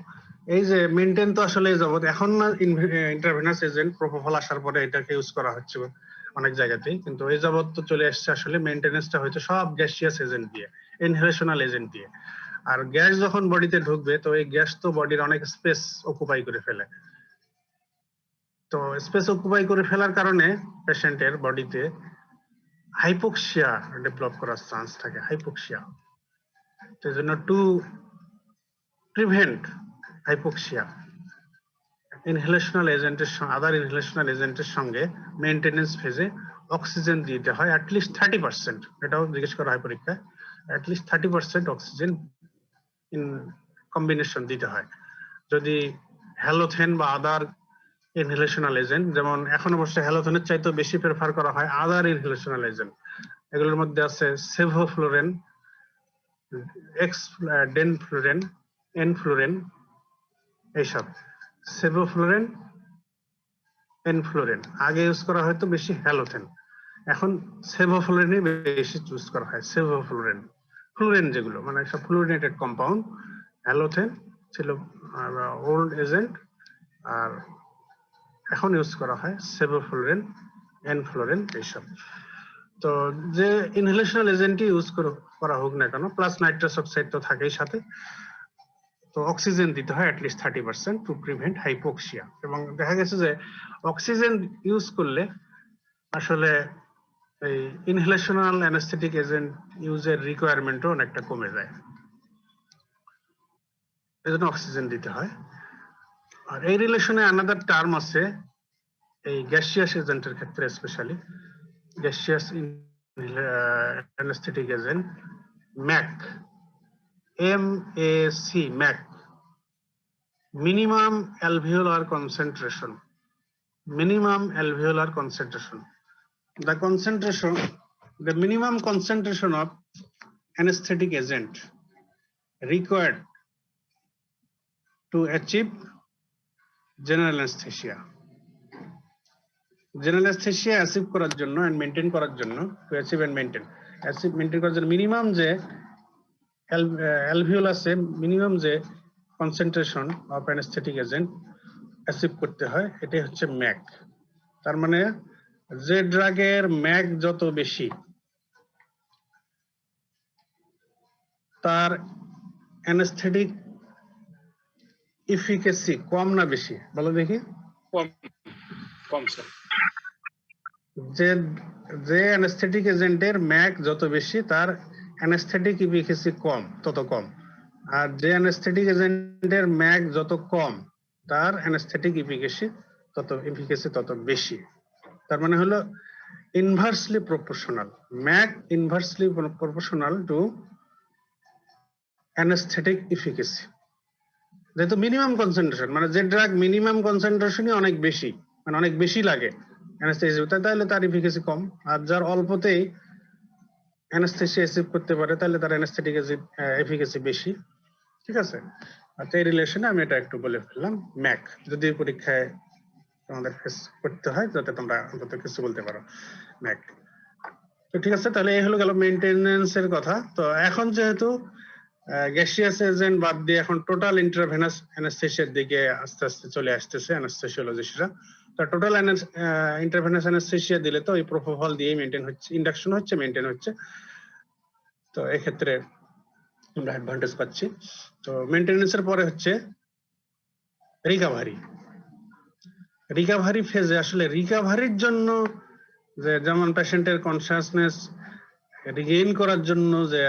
[SPEAKER 1] এই যে মেইনটেইন তো আসলে যাবত এখন না ইন্ট্রাভেনাস এজেন্ট প্রোপোফল আসার পরে এটাকে ইউজ করা হচ্ছে অনেক জায়গাতেই, কিন্তু এই যাবত তো চলে আসছে আসলে মেইনটেনেন্সটা হয়তো সব গ্যাসিয়াস এজেন্ট দিয়ে, ইনহেলেশনাল এজেন্ট দিয়ে। আর গ্যাস যখন বডিতে ঢুকবে তো এই গ্যাস তো বডির অনেক স্পেস অকুপাই করে ফেলে। তো স্পেস অকুপাই করে ফেলার কারণে পেশেন্টের বডিতে হাইপোক্সিয়া ডেভেলপ করার চান্স থাকে, হাইপোক্সিয়া। সেই জন্য টু প্রিভেন্ট হাইপোক্সিয়া ইনহেলেশনাল এজেন্টের আদার ইনহেলেশনাল এজেন্টের সঙ্গে মেইনটেনেন্স ফেজে অক্সিজেন দিতে হয় অ্যাটলিস্ট 30%। এটাও জিজ্ঞেস করা হয় পরীক্ষায়, অ্যাটলিস্ট 30% অক্সিজেন ইন কম্বিনেশন দিতে হয়। যদি হ্যালোথেন বা আদার ইনহেলেশনাল এজেন্ট, যেমন এখন অবশ্য হ্যালোথেনের চাইতেও বেশি প্রেফার করা হয় আদার ইনহেলেশনাল এজেন্ট। এগুলোর মধ্যে আছে সেভোফ্লোরেন, ডেনফ্লোরেন, এনফ্লোরেন, এইসব। সেভোফ্লোরেন, এনফ্লোরেন আগে ইউজ করা হয়তো বেশি হ্যালোথেন, এখন সেভোফ্লোরেনই বেশি চুজ করা হয়। সেভোফ্লোরেন, ফ্লোরেন যেগুলো মানে সব ফ্লোরিনেটেড কম্পাউন্ড, হ্যালোথেন ছিল ওল্ড এজেন্ট, আর এখন ইউজ করা হয় সেভোফ্লোরেন, এনফ্লোরেন এইসব। তো যে ইনহেলেশনাল এজেন্টই ইউজ করা হোক না কেন, প্লাস নাইট্রাস অক্সাইড তো থাকেই সাথে, তো অক্সিজেন দিতে হয় অ্যাটলিস্ট 30% টু প্রিভেন্ট হাইপোক্সিয়া। এবং দেখা গেছে যে অক্সিজেন ইউজ করলে আসলে এই ইনহেলেশনাল অ্যানেস্থেটিক এজেন্ট ইউজের রিকোয়ারমেন্টও অনেকটা কমে যায়, এজন্য অক্সিজেন দিতে হয়। আর এই রিলেশনে আনাদার টার্ম আছে এই গ্যাসিয়াস এজেন্টের ক্ষেত্রে, specially gaseous anaesthetic agent, Mac, MAC, Mac, minimum alveolar concentration, minimum alveolar concentration, the minimum concentration of anesthetic agent required to achieve general anesthesia. General anesthesia achieve করার জন্য and maintain করার জন্য, to achieve and maintain করার জন্য মিনিমাম যে অ্যালভিওলাসে মিনিমাম যে concentration of anaesthetic agent achieve করতে হয়, এটাই হচ্ছে ম্যাক। তার মানে যে ড্রাগের ম্যাক যত বেশি তার অ্যানেস্থেটিক ইফিকেসি কম না বেশি, বলো দেখি?
[SPEAKER 3] কম স্যার।
[SPEAKER 1] যে অ্যানেস্থেটিক এজেন্টের ম্যাক যত বেশি তার অ্যানেস্থেটিক ইফিকেসি কম, তত কম। আর যে অ্যানেস্থেটিক এজেন্টের ম্যাক যত কম তার অ্যানেস্থেটিক ইফিকেসি তত বেশি। তার মানে হলো inversely proportional, Mac inversely proportional to anaesthetic efficacy. যেহেতু মিনিমাম কনসেন্ট্রেশন, মানে যে ড্রাগ মিনিমাম কনসেন্ট্রেশনই অনেক বেশি, মানে অনেক বেশি লাগে অ্যানেস্থেসিয়া, তাহলে তার ইফিকেসি কম। আর যার অল্পতেই অ্যানেস্থেসিয়া অ্যাচিভ করতে পারে তাহলে তার অ্যানেস্থেটিক এফিকেসি বেশি। ঠিক আছে? আচ্ছা, এই রিলেশনে আমি এটা একটু বলে ফেললাম ম্যাক, যদি পরীক্ষায় তোমাদের ফেস করতে হয় যাতে তোমরা অন্তত কিছু বলতে পারো ম্যাক। তো ঠিক আছে, তাহলে এই হলো গেল মেইনটেনেন্স এর কথা। তো এখন যেহেতু গ্যাসিয়াস এজেন্ট বাদ দিয়ে এখন টোটাল ইন্ট্রাভেনাস অ্যানেস্থেসিয়ার দিকে আস্তে আস্তে চলে আসতেছে অ্যানেস্থেসিওলজিস্টরা। তো টোটাল ইন্ট্রাভেনাস অ্যানেস্থেসিয়া দিলে তো এই প্রোপোফল দিয়ে মেইনটেইন হচ্ছে, ইন্ডাকশন হচ্ছে, মেইনটেইন হচ্ছে। তো এই ক্ষেত্রে আমরা অ্যাডভান্টেজ পাচ্ছি। তো মেইনটেনেন্সের পরে হচ্ছে রিকভারি ফেজে আসলে রিকভারির জন্য যে যেমন পেশেন্টের কনসিয়াসনেস রিগেইন করার জন্য যে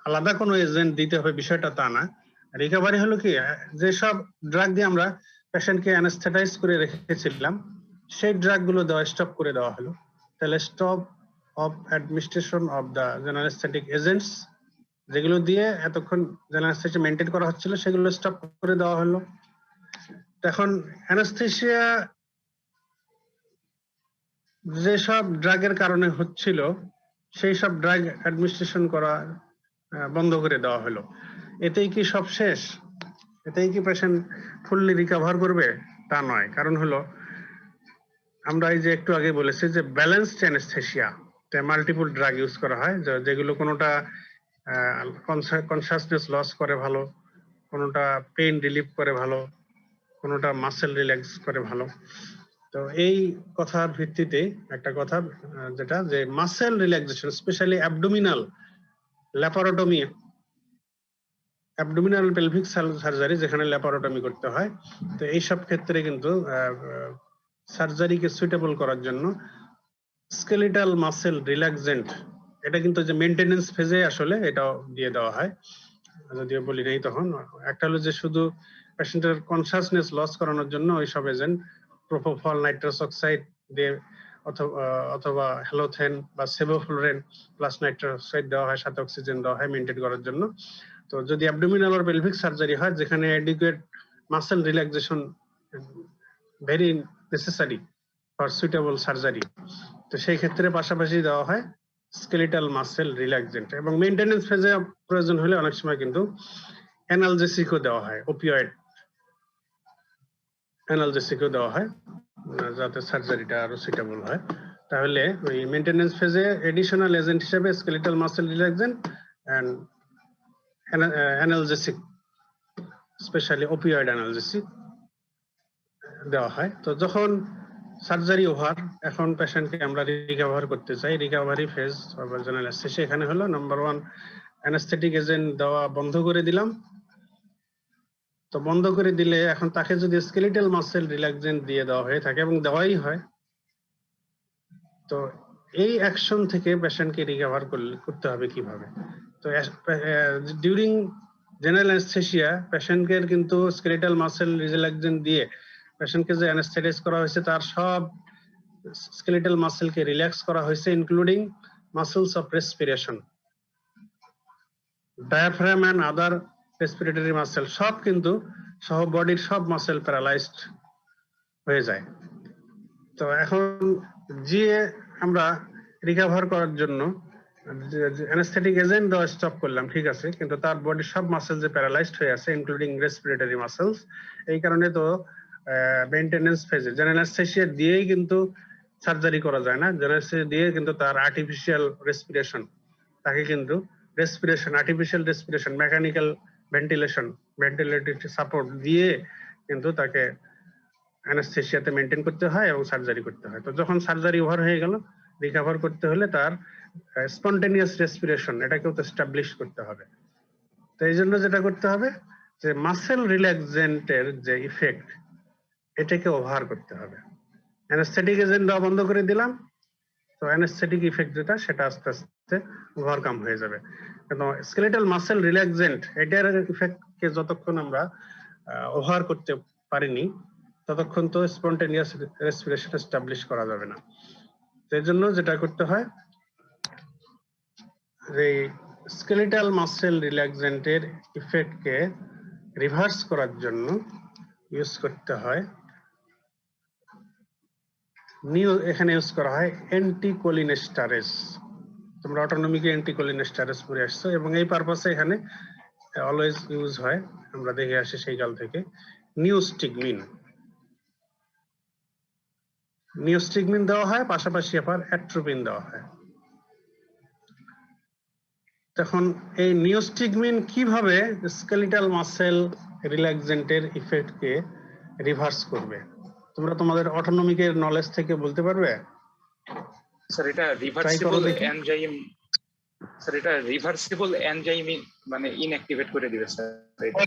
[SPEAKER 1] আলাদা কোনো এজেন্ট দিতে হবে বিষয়টা তা না। রিকভারি হলো কি, যে সব ড্রাগ দিয়ে আমরা পেশেন্টকে অ্যানেস্থেটাইজ করে রেখেছিলাম সেই ড্রাগ গুলো স্টপ করে দেওয়া হলো। তাহলে stop of administration of the general anaesthetic agents, যেগুলো দিয়ে এতক্ষণ জেনারেল অ্যানেস্থেসিয়া মেইনটেইন করা হচ্ছিল সেগুলো স্টপ করে দেওয়া হলো। এখন অ্যানেস্থেসিয়া যেসব ড্রাগের কারণে হচ্ছিল সেই সব ড্রাগ অ্যাডমিনিস্ট্রেশন করা বন্ধ করে দেওয়া হলো। এতেই কি সব শেষ? এতেই কি পেশেন্ট ফুললি রিকভার করবে? তা নয়। কারণ হলো আমরা এই যে একটু আগে বলেছি যে balanced anaesthesia, multiple drug use করা হয়, যেগুলো কোনোটা কনসিয়াসনেস লস করে ভালো, কোনোটা পেইন রিলিফ করে ভালো, কোনোটা মাসেল রিল্যাক্স করে ভালো। তো এই কথার ভিত্তিতে একটা কথা যেটা যে muscle relaxation, specially abdominal laparotomy abdominal pelvic surgery যেখানে ল্যাপারোটমি করতে হয়, তো এইসব ক্ষেত্রে কিন্তু সার্জারিকে সুইটেবল করার জন্য স্কেলিটাল মাসেল রিল্যাক্সেন্ট, এটা কিন্তু যে মেইনটেনেন্স ফেজে আসলে এটাও দিয়ে দেওয়া হয়, যদিও বলি নাই তখন। একটা হলো যে শুধু পেশেন্টের কনসাসনেস লস করানোর জন্য ওইসব এজেন্ট প্রোপোফল, নাইট্রাস অক্সাইড দিয়ে অথবা হ্যালোথেন বা সেভোফ্লোরেন প্লাস নাইট্রাস অক্সাইড দেওয়া হয়, সাথে অক্সিজেন দেওয়া হয় মেইনটেইন করার জন্য। তো যদি অ্যাবডোমিনাল অর পেলভিক সার্জারি হয় যেখানে adequate muscle relaxation very necessary for suitable surgery, তো সেই ক্ষেত্রে পাশাপাশি দেওয়া হয় স্কেলিটাল মাসেল রিল্যাক্সেন্ট। এবং মেইনটেনেন্স ফেজে প্রয়োজন হলে অনেক সময় কিন্তু অ্যানালজেসিকও দেওয়া হয়, ওপিওয়েড অ্যানালজেসিকও দেওয়া হয় যাতে সার্জারিটা আরো সুইটেবল হয়। তাহলে ওই মেইনটেনেন্স ফেজে এডিশনাল এজেন্ট হিসেবে skeletal muscle relaxant and analgesic, specially opioid analgesic দেওয়া হয়। তো যখন সার্জারি ওভার, এখন পেশেন্টকে আমরা রিকভার করতে চাই, recovery phase of general anaesthesia এখানে হলো নাম্বার 1 অ্যানেস্থেটিক এজেন্ট দেওয়া বন্ধ করে দিলাম। তো বন্ধ করে দিলে এখন তাকে যদি স্কেলিটাল মাসেল রিল্যাক্সেন্ট দিয়ে দেওয়া হয়ে থাকে এবং দেওয়াই হয়, তো এই অ্যাকশন থেকে পেশেন্টকে রিকভার করতে হবে কিভাবে? তো ডিউরিং জেনারেল অ্যানেস্থেসিয়া পেশেন্টকে কিন্তু স্কেলিটাল মাসেল রিল্যাক্সেন্ট দিয়ে পেশেন্টকে যে অ্যানেস্থেটাইজ করা হয়েছে তার সব স্কেলিটাল মাসেলকে রিল্যাক্স করা হয়েছে, including muscles of respiration, diaphragm and other respiratory muscle, সব কিন্তু সহ বডির সব মাসেল প্যারালাইজড হয়ে যায়। তো এখন যে আমরা রিকভার করার জন্য অ্যানেস্থেটিক এজেন্ট দেওয়া স্টপ করলাম, ঠিক আছে, কিন্তু তার বডির সব মাসেল যে প্যারালাইজড হয়ে আছে ইনক্লুডিং রেসপিরেটরি মাসেলস, এই কারণে তো মেইনটেনেন্স ফেজে জেনারেল অ্যানেস্থেসিয়া দিয়েই কিন্তু সার্জারি করা যায় না। জেনারেল অ্যানেস্থেসিয়া দিয়ে কিন্তু তার আর্টিফিশিয়াল রেসপিরেশন, তাকে কিন্তু respiration, artificial respiration, mechanical ventilation, ventilatory support দিয়ে কিন্তু তাকে অ্যানেস্থেসিয়াতে মেইনটেইন করতে হয় এবং সার্জারি করতে হয়। তো যখন সার্জারি ওভার হয়ে গেল, রিকভার করতে হলে তার স্পন্টেনিয়াস রেসপিরেশন এটাকেও তো এস্টাবলিশ করতে হবে। তো এই জন্য যেটা করতে হবে যে মাসেল রিল্যাক্সেন্টের যে ইফেক্ট এটাকে ওভার করতে হবে। অ্যানেস্থেটিক এজেন্ট দেওয়া বন্ধ করে দিলাম, তো অ্যানেস্থেটিক ইফেক্ট যেটা সেটা আস্তে আস্তে ওভারকাম হয়ে যাবে। কিন্তু স্কেলেটাল মাসেল রিল্যাক্সেন্ট এটার ইফেক্টকে যতক্ষণ আমরা ওভার করতে পারিনি ততক্ষণ তো স্পন্টেনিয়াস রেসপিরেশন এস্টাবলিশ করা যাবে না। এর জন্য যেটা করতে হয়, এই স্কেলেটাল মাসেল রিল্যাক্সেন্টের ইফেক্টকে রিভার্স করার জন্য ইউজ করতে হয় এখানে ইউজ করা হয় অ্যান্টিকোলিনেস্টারেস। তোমরা অটোনমিকে অ্যান্টিকোলিনেস্টারেস পড়ে আসছো এবং এই পারপাসে এখানে অলওয়েজ ইউজ হয়, আমরা দেখে আসি সেই কাল থেকে। নিউস্টিগমিন দেওয়া হয়, পাশাপাশি আবার অ্যাট্রোপিন দেওয়া হয়। তখন এই নিউস্টিগমিন কিভাবে স্কেলিটাল মাসেল রিল্যাক্সেন্টের ইফেক্টকে রিভার্স করবে? তোমরা তোমাদের অটোনমিকের নলেজ থেকে বলতে পারবে?
[SPEAKER 3] স্যার এটা রিভার্সিবল এনজাইম, স্যার এটা রিভার্সিবল এনজাইম মানে ইনঅ্যাক্টিভেট করে দিবে স্যার।
[SPEAKER 1] এটা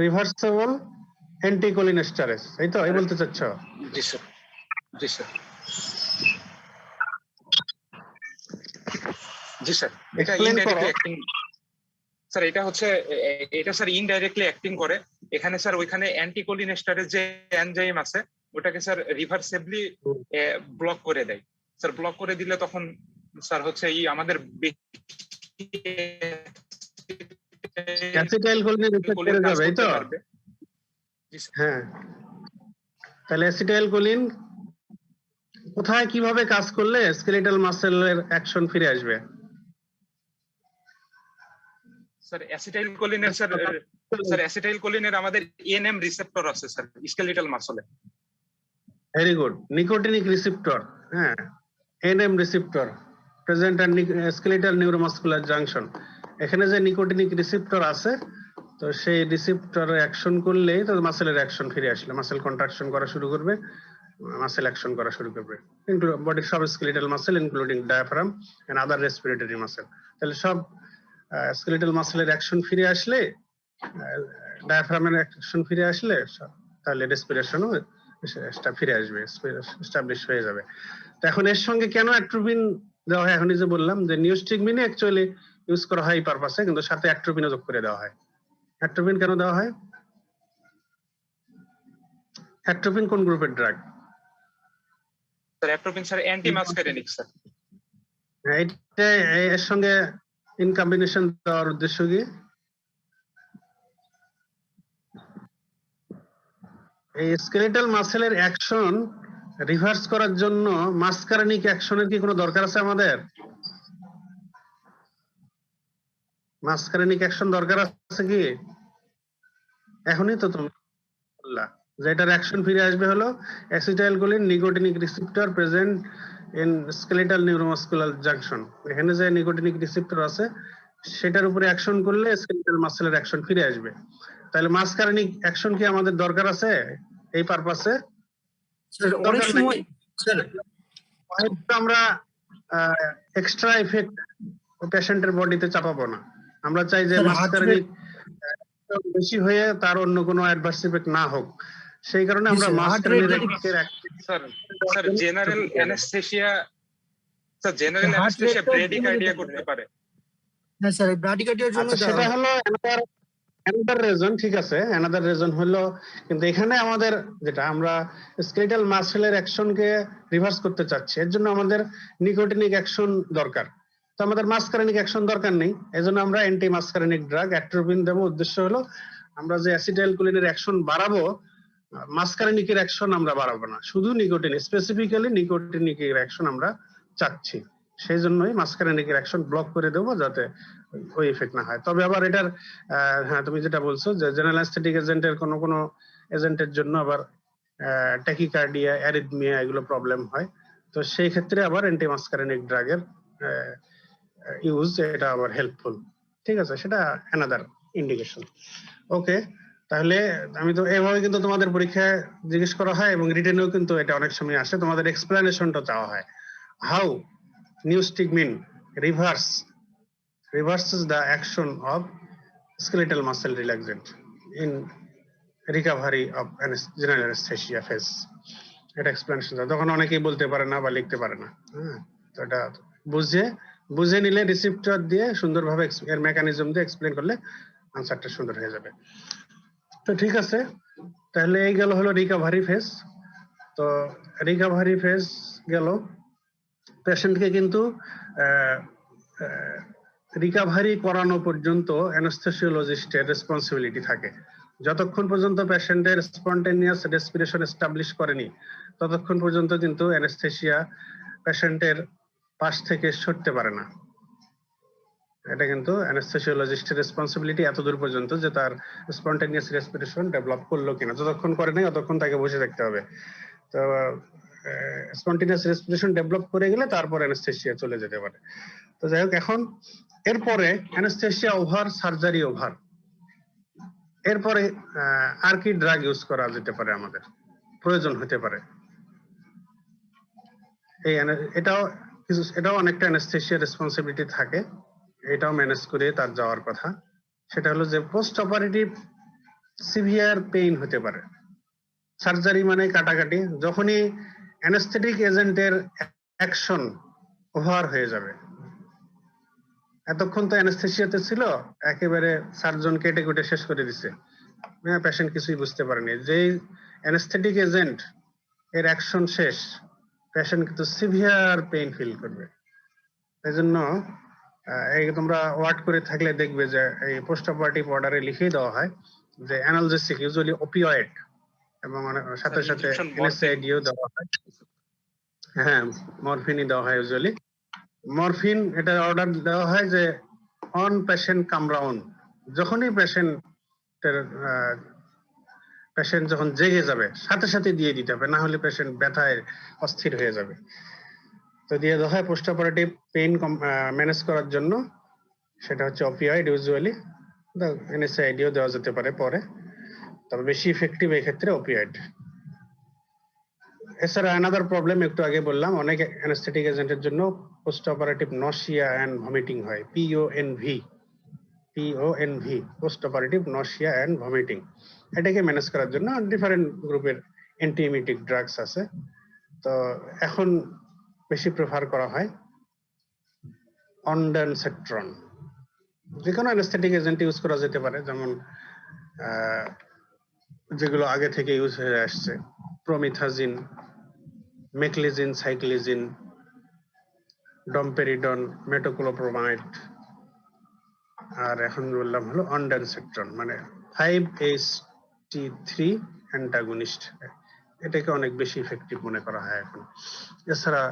[SPEAKER 1] রিভার্সিবল অ্যান্টিকোলিনেস্টারেস, এই তো এই বলতে চাচ্ছ?
[SPEAKER 3] জি স্যার, জি স্যার, জি স্যার। এটা ইনডাইরেক্টলি অ্যাক্টিং স্যার, এটা হচ্ছে এটা স্যার ইনডাইরেক্টলি অ্যাক্টিং করে এখানে স্যার। ওইখানে অ্যান্টিকোলিনেস্টারের যে এনজাইম আছে ওটাকে স্যার রিভার্সিবলি ব্লক করে দেয় স্যার। ব্লক করে দিলে তখন স্যার হচ্ছে এই আমাদের
[SPEAKER 1] অ্যাসিটাইলকোলিনের ইফেক্ট করে যাবে, এই তো? হ্যাঁ, তাহলে অ্যাসিটাইলকোলিন কোথায় কিভাবে কাজ করলে স্কেলেটাল মাসেলের অ্যাকশন ফিরে আসবে?
[SPEAKER 3] স্যার অ্যাসিটাইলকোলিনের স্যার অ্যাসিটাইলকোলিনের আমাদের এনএম রিসেপ্টর আছে স্যার স্কেলেটাল মাসলে।
[SPEAKER 1] ভেরি গুড, নিকোটিনিক রিসেপ্টর, হ্যাঁ, NM receptor present at skeletal neuromuscular junction. এখানে যে নিকোটিনিক রিসেপ্টর আছে, তো সেই রিসেপ্টর অ্যাকশন করলেই তো মাসেলের অ্যাকশন ফিরে আসলে মাসেল কন্ট্রাকশন করা শুরু করবে, মাসেল অ্যাকশন করা শুরু করবে, বডির সব skeletal muscle including diaphragm and other respiratory muscle. তাহলে সব স্কেলেটাল মাসলের অ্যাকশন ফিরে আসলে, ডায়াফ্রামের অ্যাকশন ফিরে আসলে তাহলে রেসপিরেশনও ফিরে আসবে, এস্টাবলিশ হয়ে যাবে। তো এখন এর সঙ্গে কেন অ্যাট্রোপিন দেওয়া হয়? এখনই যে বললাম যে নিওস্টিগমিনে অ্যাকচুয়ালি ইউজ করা হয় এই পারপাসে, কিন্তু সাথে অ্যাট্রোপিনও যোগ করে দেওয়া হয়। অ্যাট্রোপিন কেন দেওয়া হয়? অ্যাট্রোপিন কোন গ্রুপের drug?
[SPEAKER 3] Sir atropine sir anti muscarinic sir.
[SPEAKER 1] এইটা এর সঙ্গে ইন কম্বিনেশন দেওয়ার উদ্দেশ্য কি? এই স্কেলেটাল মাসেলের অ্যাকশন রিভার্স করার জন্য মাসকারেনিক অ্যাকশনের কি কোনো দরকার আছে আমাদের? মাসকারেনিক অ্যাকশন দরকার আছে কি? এখনই তো তুমি বললা যে এটার অ্যাকশন ফিরে আসবে হলো acetylcholine nicotinic receptor present in skeletal neuromuscular junction. এখানে যে নিকোটিনিক রিসেপ্টর আছে সেটার উপরে অ্যাকশন করলে স্কেলেটাল মাসেলের অ্যাকশন ফিরে আসবে। তাহলে মাসকারেনিক অ্যাকশন কি আমাদের দরকার আছে এই পারপাসে?
[SPEAKER 4] স্যার অনেক সময় স্যার
[SPEAKER 1] হয়তো আমরা এক্সট্রা ইফেক্ট পেশেন্টের বডিতে চাপাবো না। আমরা চাই যে
[SPEAKER 4] স্যার,
[SPEAKER 1] মাসকারেনিক বেশি হয়ে তার অন্য কোনো অ্যাডভার্স ইফেক্ট না হোক, সেই কারণে আমরা
[SPEAKER 4] sir, heart
[SPEAKER 1] muscarinic
[SPEAKER 4] rate
[SPEAKER 3] sir general anaesthesia, sir general
[SPEAKER 4] Heart
[SPEAKER 3] anaesthesia
[SPEAKER 4] rate-টা
[SPEAKER 3] ব্রেডিকার্ডিয়া
[SPEAKER 4] কমে
[SPEAKER 3] করতে পারে।
[SPEAKER 4] হ্যাঁ স্যার, ব্রাডিকার্ডিয়ার জন্য
[SPEAKER 1] আচ্ছা, সেটা হলো অ্যানাদার রিজন, ঠিক আছে, অ্যানাদার রিজন হলো, কিন্তু এখানে আমাদের যেটা আমরা স্কেলেটাল মাসেলের অ্যাকশনকে রিভার্স করতে চাচ্ছি, এর জন্য আমাদের নিকোটিনিক অ্যাকশন দরকার। তো আমাদের মাসকারেনিক অ্যাকশন দরকার নেই, এজন্য আমরা অ্যান্টি মাসকারেনিক ড্রাগ অ্যাট্রোপিন দেবো। উদ্দেশ্য হলো আমরা যে অ্যাসিটাইলকোলিনের অ্যাকশন বাড়াবো, মাসকারেনিকের অ্যাকশন আমরা বাড়াবো না, শুধু নিকোটিন, স্পেসিফিক্যালি নিকোটিনিকের অ্যাকশন আমরা চাচ্ছি। সেই জন্যই মাসকারেনিকের অ্যাকশন ব্লক করে দেবো যাতে ওই ইফেক্ট না হয়। তবে আবার এটার হ্যাঁ, তুমি যেটা বলছো যে জেনারেল অ্যানেস্থেটিক এজেন্টের কোনো এজেন্টের জন্য আবার ট্যাকিকার্ডিয়া, অ্যারিথমিয়া এগুলো প্রবলেম হয়। তো সেই ক্ষেত্রে আবার অ্যান্টিমাসকারেনিক ড্রাগের ইউজ এটা আবার হেল্পফুল। ঠিক আছে, সেটা অ্যানাদার ইন্ডিকেশন। ওকে, তাহলে আমি তো এভাবে কিন্তু তোমাদের পরীক্ষায় জিজ্ঞেস করা হয় এবং রিটেনেও কিন্তু এটা অনেক সময় আসে, তোমাদের এক্সপ্লেনেশনটা চাওয়া হয়। How neostigmine reverses the action of skeletal muscle relaxant in recovery of general anesthesia phase. এটা এক্সপ্লেনেশন দাও। তখন অনেকেই বলতে পারে না বা লিখতে পারে না, হ্যাঁ, তো এটা বুঝে নিলে রিসিপ্টর দিয়ে সুন্দরভাবে এর মেকানিজম দিয়ে এক্সপ্লেন করলে আনসারটা সুন্দর হয়ে যাবে। তো ঠিক আছে, তাহলে এই গেল হলো রিকভারি ফেজ। তো রিকভারি ফেজ গেল, পেশেন্টকে কিন্তু রিকভারি করানো পর্যন্ত অ্যানেস্থেসিওলজিস্টের রেসপন্সিবিলিটি থাকে। যতক্ষণ পর্যন্ত পেশেন্টের স্পন্টেনিয়াস রেসপিরেশন এস্টাবলিশ করেনি ততক্ষণ পর্যন্ত কিন্তু অ্যানেস্থেসিয়া পেশেন্টের পাশ থেকে সরতে পারে না। এটা কিন্তু অ্যানেস্থেসিওলজিস্টের রেসপন্সিবিলিটি এতদূর পর্যন্ত যে তার স্পন্টেনিয়াস রেসপিরেশন ডেভেলপ করলো কিনা, যতক্ষণ করে নাই ততক্ষণ তাকে বসে থাকতে হবে। তো স্পন্টেনিয়াস রেসপিরেশন ডেভেলপ করে গেলে তারপর অ্যানেস্থেসিয়া চলে যেতে পারে। তো যাই হোক, এখন এরপরে অ্যানেস্থেসিয়া ওভার, সার্জারি ওভার, এরপরে আর কি ড্রাগ ইউজ করা যেতে পারে, আমাদের প্রয়োজন হতে পারে? এটাও অনেকটা অ্যানেস্থেসিয়া রেসপন্সিবিলিটি থাকে, এটাও ম্যানেজ করে তার যাওয়ার কথা। সেটা হলো যে পোস্ট অপারেটিভ সিভিয়ার পেইন হতে পারে। সার্জারি মানে কাটাকাটি, যখনই অ্যানেস্থেটিক এজেন্টের অ্যাকশন ওভার হয়ে যাবে, এতক্ষণ তো অ্যানেস্থেসিয়াতে ছিল, একেবারে সার্জন কেটে কুটে শেষ করে দিছে, পেশেন্ট কিছুই বুঝতে পারেনি, যেই অ্যানেস্থেটিক এজেন্ট এর অ্যাকশন শেষ, পেশেন্ট কিন্তু সিভিয়ার পেইন ফিল করবে। এই জন্য এই তোমরা ওয়ার্ড করে থাকলে দেখবে যে এই পোস্ট অপারেটিভ অর্ডারে লিখেই দেওয়া হয় যে অ্যানালজেসিক, ইউজুয়ালি অপিওয়েড, এবং সাথে সাথে এনএসএআইডিও দেওয়া হয়। হ্যাঁ, মরফিনই দেওয়া হয় ইউজুয়ালি। মরফিন এটা অর্ডার দেওয়া হয় যে অন পেশেন্ট কাম রাউন্ড, যখনই পেশেন্ট যখন জেগে যাবে সাথে সাথে দিয়ে দিতে হবে, না হলে পেশেন্ট ব্যথায় অস্থির হয়ে যাবে। তো দিয়ে দেওয়া হয় পোস্ট অপারেটিভ পেইন ম্যানেজ করার জন্য, সেটা হচ্ছে অপিওয়েড ইউজুয়ালি, এনএসআইডিও দেওয়া যেতে পারে পরে, তবে বেশি ইফেক্টিভ এই ক্ষেত্রে অপিওয়েড। এছাড়া অ্যানাদার প্রবলেম একটু আগে বললাম, অনেক অ্যানেস্থেটিক এজেন্টের জন্য post operative nausea and vomiting হয়, PONV, PONV, post operative nausea and vomiting. এটাকে ম্যানেজ করার জন্য ডিফারেন্ট গ্রুপের অ্যান্টিএমিটিক ড্রাগস আছে। তো এখন বেশি প্রেফার করা হয় অনডানসেট্রন। যে কোনো অ্যানেস্থেটিক এজেন্ট ইউজ করা যেতে পারে, যেমন যেগুলো আগে থেকে ইউজ হয়ে আসছে, প্রমিথাজিন, মেকলিজিন, সাইক্লিজিন, ডমপেরিডন, মেটোক্লোপ্রোমাইড, আর এখন বললাম হলো অনডানসেট্রন, মানে 5-HT3 অ্যান্টাগনিস্ট। এটাকে অনেক বেশি ইফেক্টিভ মনে করা হয় এখন। এছাড়া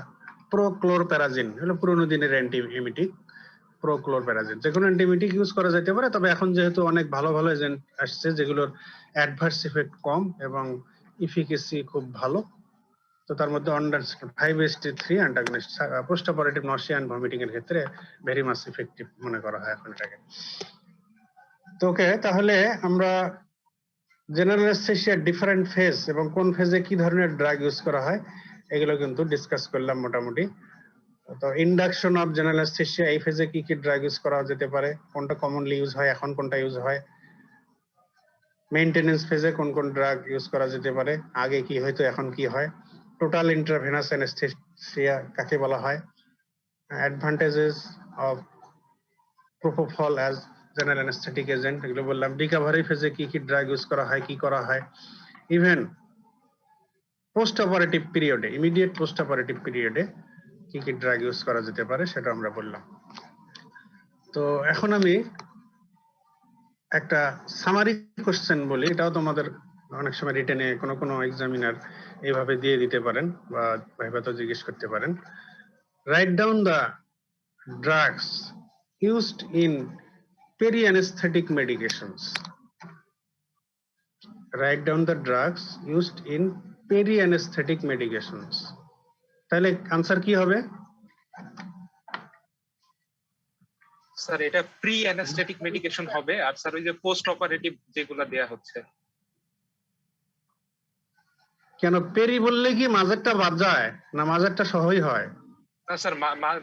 [SPEAKER 1] প্রোক্লোরপ্যারাজিন হলো পুরোনো দিনের অ্যান্টিএমিটিক। প্রোক্লোরপ্যারাজিন যে কোনো অ্যান্টিএমিটিক ইউজ করা যেতে পারে, তবে এখন যেহেতু অনেক ভালো ভালো এজেন্ট আসছে যেগুলোর অ্যাডভার্স ইফেক্ট কম এবং ইফিকেসি খুব ভালো, তো তার মধ্যে 5-HT3 antagonist post operative nausea and vomiting এর ক্ষেত্রে ভেরি মাচ ইফেক্টিভ মনে করা হয় এখন এটাকে। তো ওকে, তাহলে আমরা জেনারেল অ্যানেস্থেসিয়ার ডিফারেন্ট ফেজ এবং কোন ফেজে কি ধরনের ড্রাগ ইউজ করা হয় এগুলো কিন্তু ডিসকাস করলাম মোটামুটি। তো ইন্ডাকশন অফ জেনারেল অ্যানেস্থেসিয়া, এই ফেজে কি কি ড্রাগ ইউজ করা যেতে পারে, কোনটা কমনলি ইউজ হয়, এখন কোনটা ইউজ হয়, মেইনটেনেন্স ফেজে কোন কোন ড্রাগ ইউজ করা যেতে পারে, আগে কি হয়তো এখন কি হয়, টোটাল ইন্ট্রাভেনাস অ্যানেস্থেসিয়া কাকে বলা হয়, advantages of propofol as general anaesthetic agent এগুলো বললাম, রিকভারি ফেজে কি কি ড্রাগ ইউজ করা হয়, কি করা হয়, ইভেন পোস্ট অপারেটিভ পিরিয়ডে, ইমিডিয়েট পোস্ট অপারেটিভ পিরিয়ডে কি কি ড্রাগ ইউজ করা যেতে পারে সেটা আমরা বললাম। তো এখন আমি একটা সামারি কোশ্চেন বলি, এটাও তোমাদের অনেক সময় রিটেনে কোনো কোনো এক্সামিনার এইভাবে দিয়ে দিতে পারেন বা ভাইভাতেও জিজ্ঞেস করতে পারেন। Write down the drugs used in peri-anesthetic medications. Write down the drugs used in peri-anesthetic medications. তাহলে আনসার কি হবে?
[SPEAKER 3] স্যার এটা প্রি অ্যানেস্থেটিক মেডিকেশন হবে, আর স্যার ওই যে পোস্ট অপারেটিভ যেগুলো দেয়া হচ্ছে।
[SPEAKER 1] কেন পেরি বললে কি মাঝেরটা বাদ যায় না মাঝেরটা সহই হয়?
[SPEAKER 3] না স্যার,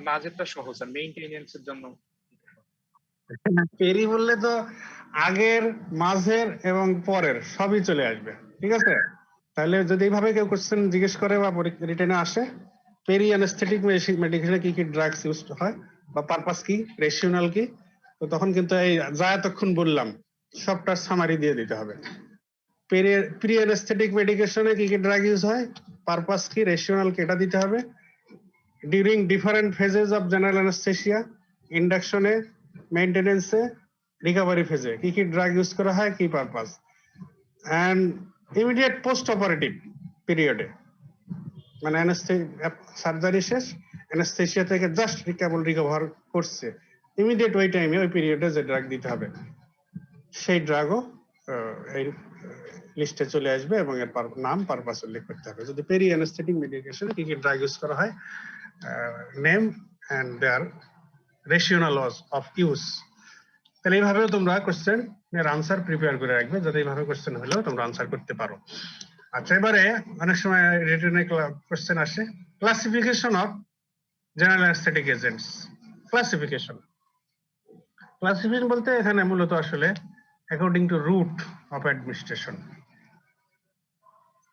[SPEAKER 3] মাঝেরটা সহজ স্যার, মেইনটেনেন্সের জন্য।
[SPEAKER 1] পেরি বললে তো আগের, মাঝের এবং পরের সবই চলে আসবে, ঠিক আছে? তাহলে যদি এইভাবে কেউ কোশ্চেন জিজ্ঞেস করে বা রিটেনে আসে, পেরি অ্যানেস্থেটিক মেডিকেশনে কি কি ড্রাগস ইউজ হয় বা পারপাস কি, রেশিওনাল কি, তো তখন কিন্তু এই যা এতক্ষণ বললাম সবটার সামারি দিয়ে দিতে হবে। প্রি অ্যানেস্থেটিক মেডিকেশনে কি কি ড্রাগ ইউজ হয়, পারপাস কি, রেশিওনাল কি, এটা দিতে হবে। During different phases of general anaesthesia, ইন্ডাকশনে, মেইনটেনেন্সে, রিকভারি ফেজে কি কি ড্রাগ ইউজ করা হয়, কি purpose, and immediate post operative পিরিয়ডে, মানে সার্জারি শেষ, অ্যানেস্থেসিয়া থেকে জাস্ট কেবল রিকভার করছে, ইমিডিয়েট ওই টাইমে ওই পিরিয়ডে যে ড্রাগ দিতে হবে সেই ড্রাগও এই লিস্টে চলে আসবে এবং এর নাম, পারপাস উল্লেখ করতে হবে। যদি পেরি অ্যানেস্থেটিক মেডিকেশনে কি কি ড্রাগ ইউজ করা হয়, name and their rational of use. তাহলে এইভাবেও তোমরা কোশ্চেন এর আনসার প্রিপেয়ার করে রাখবে, যাতে এইভাবে কোশ্চেন হলেও তোমরা আনসার করতে পারো। আচ্ছা, এবারে অনেক সময় রিটেনে কোশ্চেন আসে, classification of general anaesthetic agents. Classification বলতে এখানে মূলত আসলে according to route of administration.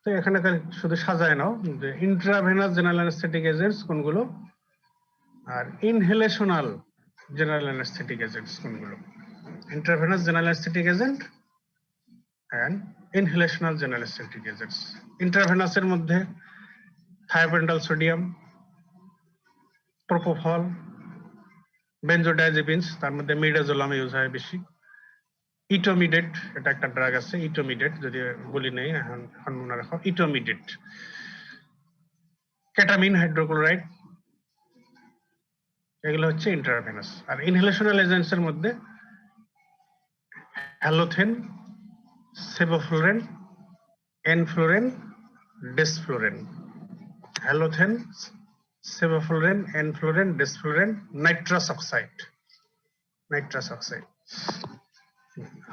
[SPEAKER 1] তো এখানে শুধু সাজায় নাও যে ইন্ট্রাভেনাস জেনারেল অ্যানেস্থেটিক এজেন্টস কোনগুলো আর ইনহেলেশনাল জেনারেল অ্যানেস্থেটিক এজেন্টস কোনগুলো। Intravenous general anaesthetic agent and inhalational general anaesthetic agents. ইন্ট্রাভেনাসের মধ্যে থায়োপেন্টাল সোডিয়াম, প্রোপোফল, বেনজোডায়াজেপিনস, তার মধ্যে মিডাজোলাম ইউজ হয় বেশি। ইটোমিডেট, এটা একটা ড্রাগ আছে ইটোমিডেট, যদি বলি নেই এখন মনে রাখো, ইটোমিডেট। কেটামিন, হাইড্রোক্লোরাইড, এগুলো হচ্ছে ইন্ট্রাভেনাস। আর ইনহেলেশনাল এজেন্টস এর মধ্যে halothane, sevoflurane, enflurane, desflurane. Halothane, sevoflurane, enflurane, desflurane, nitrous oxide.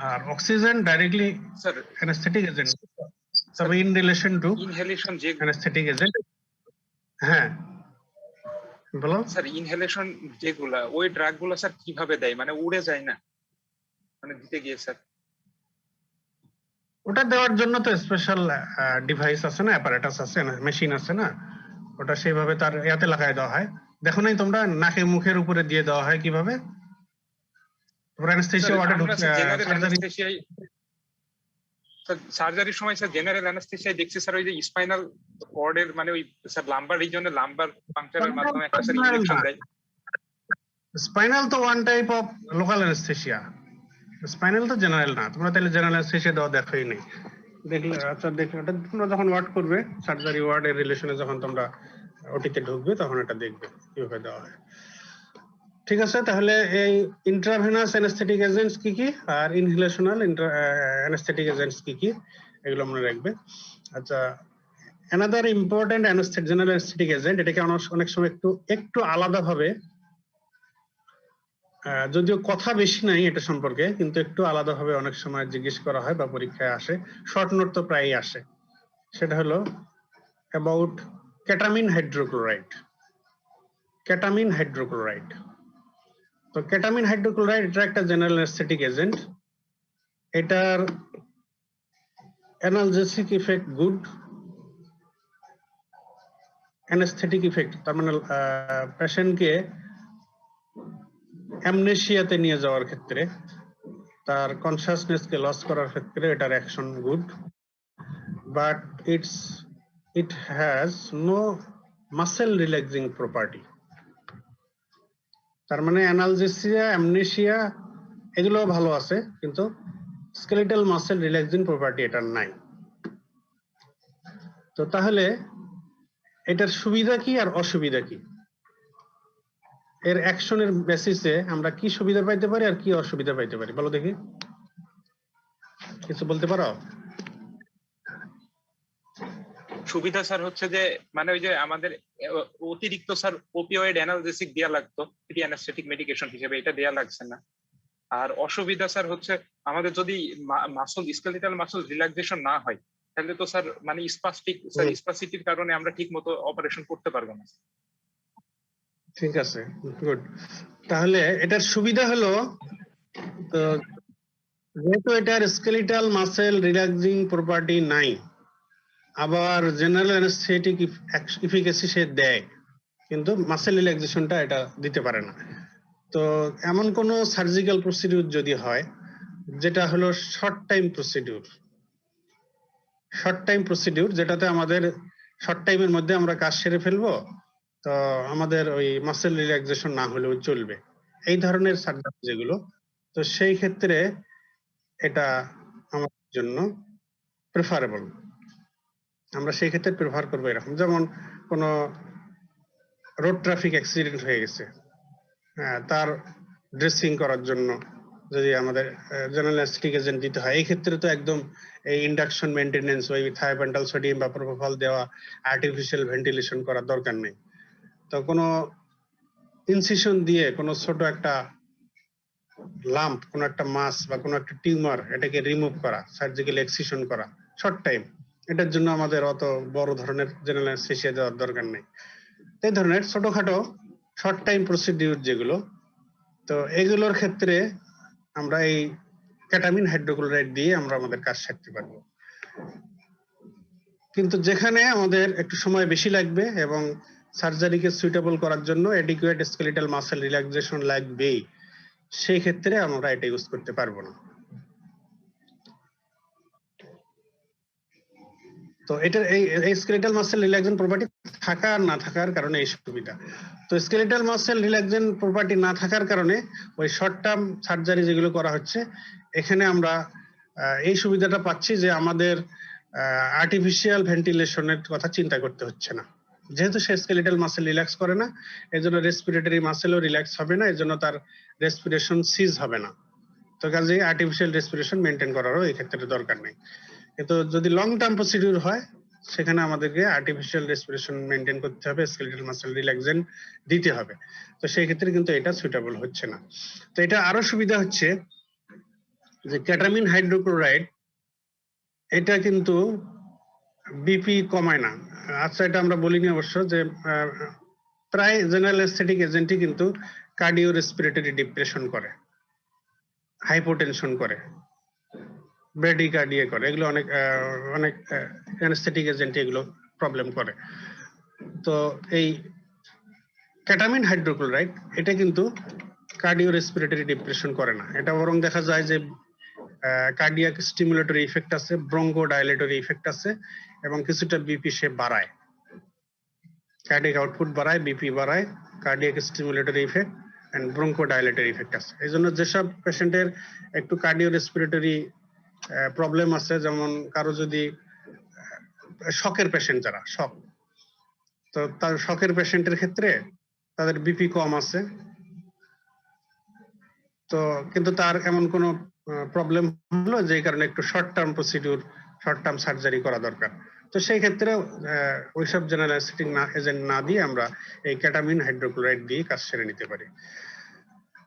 [SPEAKER 1] আর oxygen directly
[SPEAKER 3] sir
[SPEAKER 1] anaesthetic agent, তবে ইন রিলেশন টু
[SPEAKER 3] ইনহেলেশন যে,
[SPEAKER 1] অ্যানেস্থেটিক এজেন্ট। হ্যাঁ বলো।
[SPEAKER 3] স্যার ইনহেলেশন যেগুলা, ওই ড্রাগ গুলো স্যার কিভাবে দেয়, মানে উড়ে যায় না? মানে দিতে গিয়ে স্যার?
[SPEAKER 1] ওটা দেওয়ার জন্য তো স্পেশাল ডিভাইস আছে না, অ্যাপারেটাস আছে না, মেশিন আছে না, ওটা সেইভাবে তার ইয়াতে লাগাই দেওয়া হয়। দেখো নাই তোমরা নাকে মুখের উপরে দিয়ে দেওয়া হয় কিভাবে? তোমরা অ্যানেস্থেসিয়া ওয়ার্ডে
[SPEAKER 3] আমরা জেনারেল
[SPEAKER 1] সার্জারি
[SPEAKER 3] অ্যানেস্থেসিয়ায় সার্জারির সময় স্যার জেনারেল অ্যানেস্থেসিয়ায় দেখছি স্যার ওই যে স্পাইনাল কর্ডের মানে ওই স্যার লাম্বার রিজনে লাম্বার পাংচারের মাধ্যমে একটা স্যার ইনজেকশন দেয়।
[SPEAKER 1] স্পাইনাল তো one type of local anaesthesia, spinal তো জেনারেল না। তোমরা তাহলে জেনারেল অ্যানেস্থেসিয়া দেওয়া দেখোই নাই, দেখলে আচ্ছা দেখলে ওটা তোমরা যখন ওয়ার্ড করবে সার্জারি ওয়ার্ডের রিলেশনে যখন তোমরা ওটিতে ঢুকবে তখন এটা দেখবে কিভাবে দেওয়া হয়। ঠিক আছে, তাহলে এই ইন্ট্রাভেনাস অ্যানেস্থেটিক এজেন্টস কি কি আর ইনহেলেশনাল অ্যানেস্থেটিক এজেন্টস কি কি এগুলো মনে রাখবে। আচ্ছা, another important general anaesthetic agent, এটাকে অনেক সময় একটু আলাদাভাবে, যদিও কথা বেশি নাই এটা সম্পর্কে, কিন্তু একটু আলাদাভাবে অনেক সময় জিজ্ঞেস করা হয় বা পরীক্ষায় আসে, শর্ট নোট তো প্রায়ই আসে। সেটা হলো about ketamine hydrochloride. Ketamine hydrochloride, তো কেটামিন হাইড্রোক্লোরাইড এটা একটা জেনারেল অ্যানেস্থেটিক এজেন্ট। এটার analgesic effect good, anaesthetic effect তার মানে পেশেন্টকে অ্যামনেশিয়াতে নিয়ে যাওয়ার ক্ষেত্রে, তার কনসাসনেসকে লস করার ক্ষেত্রে এটার action good, but it has no muscle relaxing property. তার মানে অ্যানালজেসিয়া, অ্যামনেশিয়া এগুলো ভালো আছে, কিন্তু স্কেলেটাল মাসেল রিল্যাক্সিং প্রপার্টি এটার নাই। তো তাহলে এটার সুবিধা কি আর অসুবিধা কি, এর অ্যাকশনের বেসিসে আমরা কি সুবিধা পাইতে পারি আর কি অসুবিধা পাইতে পারি, বলো দেখি, কিছু বলতে পারো?
[SPEAKER 3] সুবিধা স্যার হচ্ছে যে মানে ওই যে আমাদের অতিরিক্ত স্যার ওপিওয়েড অ্যানালজেসিক দেয়া লাগতো প্রি অ্যানাস্থেটিক মেডিকেশন হিসেবে, এটা দেয়া লাগছে না। আর অসুবিধা স্যার হচ্ছে আমাদের যদি মাসল স্কেলেটাল মাসল রিল্যাক্সেশন না হয় তাহলে তো স্যার মানে স্পাসিটির কারণে আমরা ঠিক মতো অপারেশন করতে পারবো না।
[SPEAKER 1] ঠিক আছে, গুড। তাহলে এটার সুবিধা হলো, তো যেহেতু এটার স্কেলেটাল মাসেল রিল্যাক্সিং প্রপার্টি নাই, আবার জেনারেল অ্যানেস্থেটিক এফিকাসি সে দেয়, কিন্তু মাসেল রিল্যাক্সেশনটা এটা দিতে পারে না। তো এমন কোন সার্জিক্যাল প্রসিডিউর যদি হয় যেটা হলো শর্ট টাইম প্রসিডিউর, যেটাতে আমাদের শর্ট টাইমের মধ্যে আমরা কাজ সেরে ফেলবো, তো আমাদের ওই মাসেল রিল্যাক্সেশন না হলেও চলবে, এই ধরনের সার্জারি যেগুলো, তো সেই ক্ষেত্রে এটা আমাদের জন্য প্রেফারেবল। আমরা সেই ক্ষেত্রে প্রেফার করবো এরকম, যেমন কোন রোড ট্রাফিক অ্যাক্সিডেন্ট হয়ে গেছে, তার ড্রেসিং করার জন্য যদি আমাদের জেনারেল অ্যানেস্থেটিক এজেন্ট দিতে হয়, এই ক্ষেত্রে তো একদম এই ইন্ডাকশন মেইনটেনেন্স, ওই থায়োপেন্টাল সোডিয়াম বা প্রোপোফল দেওয়া, আর্টিফিশিয়াল ভেন্টিলেশন করার দরকার নেই। তো কোনো ইনসিশন দিয়ে কোনো ছোট একটা লাম্প, কোনো একটা মাস বা কোনো একটা টিউমার, এটাকে রিমুভ করা, সার্জিক্যাল এক্সিশন করা শর্ট টাইম, এটার জন্য আমাদের অত বড় ধরনের জেনারেল অ্যানেস্থেসিয়া দেওয়ার দরকার নেই। এই ধরনের ছোটখাটো শর্ট টাইম প্রসিডিউর যেগুলো, তো এগুলোর ক্ষেত্রে আমরা এই কেটামিন হাইড্রোক্লোরাইড দিয়ে আমরা আমাদের কাজ সারতে পারবো। কিন্তু যেখানে আমাদের একটু সময় বেশি লাগবে এবং সার্জারিকে সুইটেবল করার জন্য এডিকুয়েট স্কেলেটাল মাসেল রিল্যাক্সেশন লাগবে, সেই ক্ষেত্রে আমরা এটা ইউজ করতে পারবো না। তো এটা এই স্কেলেটাল মাসেল রিল্যাক্সেশন প্রপার্টি থাকা আর না থাকার কারণে এই সুবিধা। তো স্কেলেটাল মাসেল রিল্যাক্সেশন প্রপার্টি না থাকার কারণে ওই শর্ট টার্ম সার্জারি যেগুলো করা হচ্ছে, এখানে আমরা এই সুবিধাটা পাচ্ছি যে আমাদের আর্টিফিশিয়াল ভেন্টিলেশনের কথা চিন্তা করতে হচ্ছে না, যেহেতু সে স্কেলেটাল মাসেল রিল্যাক্স করে না, এজন্য রেসপিরেটরি মাসেলও রিল্যাক্স হবে না, এজন্য তার রেসপিরেশন সিজ হবে না। তো কাজেই আর্টিফিশিয়াল রেসপিরেশন মেনটেন করারও এই ক্ষেত্রে দরকার নেই। কিন্তু যদি লং টার্ম প্রসিডিউর হয়, সেখানে আমাদেরকে আর্টিফিশিয়াল রেসপিরেশন মেনটেন করতে হবে, স্কেলেটাল মাসেল রিল্যাক্সেশন দিতে হবে। তো সেই ক্ষেত্রে কিন্তু এটা সুইটেবল হচ্ছে না। তো এটা আরো সুবিধা হচ্ছে যে কেটামিন হাইড্রোক্লোরাইড এটা কিন্তু বিপি কমায় না। আচ্ছা, এটা আমরা বলিনি অবশ্য, যে প্রায় জেনারেল অ্যানেস্থেটিক এজেন্টই কিন্তু কার্ডিও রেসপিরেটরি ডিপ্রেশন করে, হাইপোটেনশন করে, ব্রেডিকার্ডিয়া করে, এগুলো অনেক অনেক অ্যানেস্থেটিক এজেন্ট এগুলো প্রবলেম করে। তো এই কেটামিন হাইড্রোক্লোরাইড এটা কিন্তু কার্ডিও রেসপিরেটরি ডিপ্রেশন করে না, এটা বরং দেখা যায় যে কার্ডিয়াক স্টিমুলেটরি ইফেক্ট আছে, ব্রঙ্কো ডাইলেটরি ইফেক্ট আছে, এবং কিছুটা বিপি সে বাড়ায়, কার্ডিয়াক আউটপুট বাড়ায়, বিপি বাড়ায়, cardiac stimulatory effect and bronchodilatory effect আছে। এই জন্য যেসব পেশেন্টের একটু কার্ডিও রেসপিরেটরি প্রবলেম আছে, যেমন কারো যদি শকের পেশেন্ট, যারা শক, তো তার শকের পেশেন্টের ক্ষেত্রে তাদের বিপি কম আছে, তো কিন্তু তার এমন কোনো প্রবলেম হলো যে কারণে একটু short term procedure, short term surgery করা দরকার, তো সেই ক্ষেত্রে ওইসব জেনারেল অ্যানেস্থেটিক এজেন্ট না দিয়ে আমরা এই কেটামিন হাইড্রোক্লোরাইড দিয়ে কাজ সেরে নিতে পারি।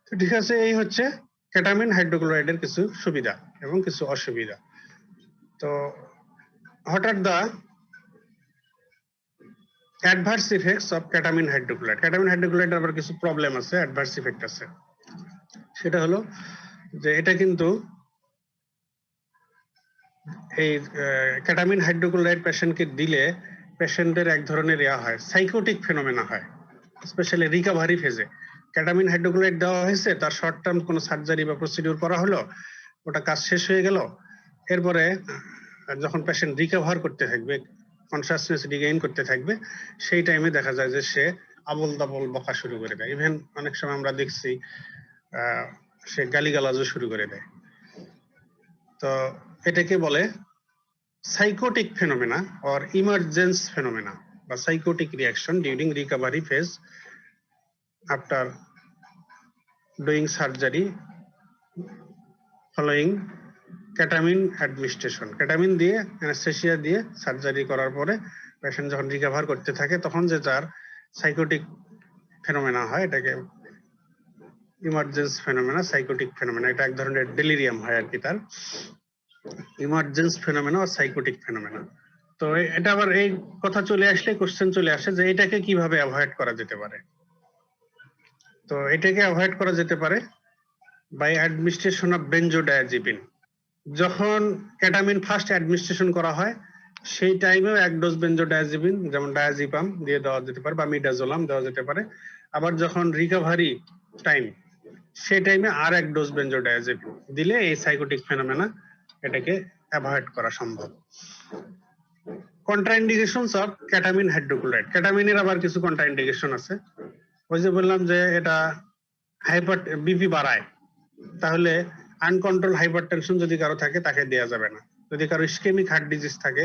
[SPEAKER 1] তো ঠিক আছে, এই হচ্ছে কেটামিন হাইড্রোক্লোরাইডের কিছু সুবিধা এবং কিছু অসুবিধা। তো হঠাৎ the adverse effects of ketamine hydrochloride. Ketamine hydrochloride আবার কিছু প্রবলেম আছে, অ্যাডভার্স ইফেক্ট আছে। সেটা হলো যে এটা কিন্তু এই কেটামিন হাইড্রোক্লোরাইড পেশেন্টকে দিলে পেশেন্টের এক ধরনের হয়, সাইকোটিক ফেনোমেনা হয়, স্পেশালি রিকভারি ফেজে। কেটামিন হাইড্রোক্লোরাইড দেওয়া হয়েছে, তার শর্ট টার্ম কোনো সার্জারি বা প্রসিডিউর করা হলো, ওটা কাজ শেষ হয়ে গেল, এরপরে যখন পেশেন্ট রিকভার করতে থাকবে, কনসাসনেস রিগেইন করতে থাকবে, সেই টাইমে দেখা যায় যে সে আবল তাবল বকা শুরু করে দেয়। ইভেন অনেক সময় আমরা দেখছি সে গালিগালাজও শুরু করে দেয়। তো এটাকে বলে psychotic phenomena or emergence phenomena বা psychotic reaction during recovery phase after doing surgery following ketamine administration. Ketamine দিয়ে, অ্যানেস্থেসিয়া দিয়ে সার্জারি করার পরে পেশেন্ট যখন রিকভার করতে থাকে, তখন যে তার সাইকোটিক ফেনোমেনা হয়, এটাকে ইমার্জেন্স ফেনোমেনা, সাইকোটিক ফেনোমেনা, এটা এক ধরনের ডেলিরিয়াম হয় আর কি, তার ইমার্জেন্স ফেনোমেনা ও সাইকোটিক ফেনোমেনা। তো এটা আবার এই কথা চলে আসলে কোশ্চেন চলে আসে যে এটাকে কিভাবে অ্যাভয়েড করা যেতে পারে। তো এটাকে অ্যাভয়েড করা যেতে পারে বাই অ্যাডমিনিস্ট্রেশন অফ বেনজোডায়াজিপিন। যখন কেটামিন ফার্স্ট অ্যাডমিনিস্ট্রেশন করা হয়, সেই টাইমেও এক ডোজ বেনজোডায়াজিপিন, যেমন ডায়াজিপাম দিয়ে দেওয়া যেতে পারে বা মিডাজোলাম দেওয়া যেতে পারে। আবার যখন রিকভারি টাইম, সেই টাইমে আর এক ডোজ বেনজোডায়াজিপিন দিলে এই সাইকোটিক ফেনোমেনা এটাকে অ্যাভয়েড করা সম্ভব। কন্ট্রাইন্ডিকেশনস অফ কেটামিন হাইড্রোক্লোরাইড। কেটামিনের আবার কিছু কন্ট্রাইন্ডিকেশন আছে। ওই যে বললাম যে এটা বিপি বাড়ায়, তাহলে আনকন্ট্রোল হাইপারটেনশন যদি কারো থাকে তাকে দেয়া যাবে না। যদি কারো ইসকেমিক হার্ট ডিজিজ থাকে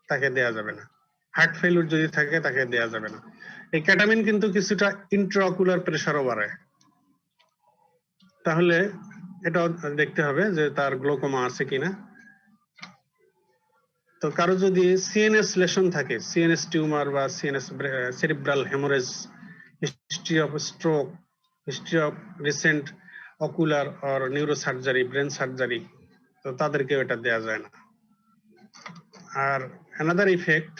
[SPEAKER 1] তাকে দেয়া যাবে না। হার্ট ফেলিউর যদি থাকে তাকে দেয়া যাবে না। এই কেটামিন কিন্তু কিছুটা ইন্ট্রাঅকুলার প্রেসারও বাড়ায়, তাহলে এটাও দেখতে হবে যে তার গ্লোকোমা আছে কিনা। তো কারো যদি সিএনএস লেশন থাকে, সিএনএস টিউমার বা CNS cerebral haemorrhage, history of stroke, history of recent ocular or neurosurgery, brain surgery, তো তাদেরকেও এটা দেওয়া যায় না। আর অ্যানাদার ইফেক্ট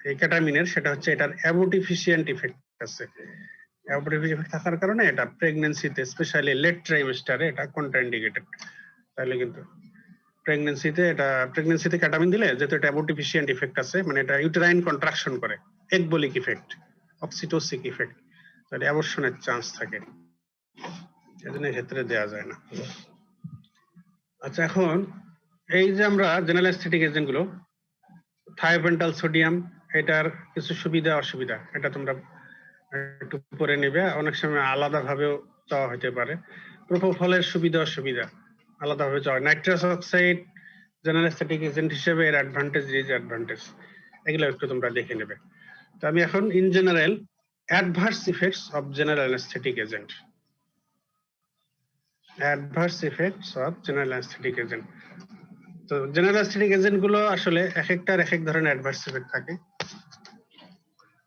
[SPEAKER 1] এই কেটামিনের, সেটা হচ্ছে এটার অ্যাবোর্টিফিশিয়েন্ট ইফেক্ট আছে। অ্যাবোর্টিফিশিয়েন্ট ইফেক্ট থাকার কারণে এটা প্রেগন্যান্সিতে, স্পেশালি লেট ট্রাইমেস্টারে এটা কন্ট্রাইন্ডিকেটেড। তাহলে কিন্তু প্রেগন্যান্সিতে কেটামিন দিলে, যেহেতু এটা অ্যাবোর্টিফিশিয়েন্ট ইফেক্ট আছে, মানে এটা ইউটেরাইন কন্ট্রাকশন করে, এগবলিক ইফেক্ট, অক্সিটোসিক ইফেক্ট, তাহলে অ্যাবর্শনের চান্স থাকে, এজন্য ক্ষেত্রে দেওয়া যায় না। আচ্ছা, এখন এই যে আমরা জেনারেল অ্যানেস্থেটিক এজেন্ট গুলো, থায়োপেন্টাল সোডিয়াম, এটার কিছু সুবিধা অসুবিধা এটা তোমরা একটু পরে নেবে, অনেক সময় আলাদা ভাবেও চাওয়া হতে পারে। প্রোপোফলের সুবিধা অসুবিধা আলাদা ভাবে চাওয়া। Nitrous oxide general anaesthetic agent হিসেবে এর অ্যাডভান্টেজ, ডিসঅ্যাডভান্টেজ, এগুলো একটু তোমরা দেখে নেবে। তো আমি এখন in general adverse effects of general anaesthetic agent, adverse effects of general anaesthetic agent. তো জেনারেল অ্যানেস্থেটিক এজেন্ট গুলো আসলে এক একটার এক এক ধরনের অ্যাডভার্স ইফেক্ট থাকে।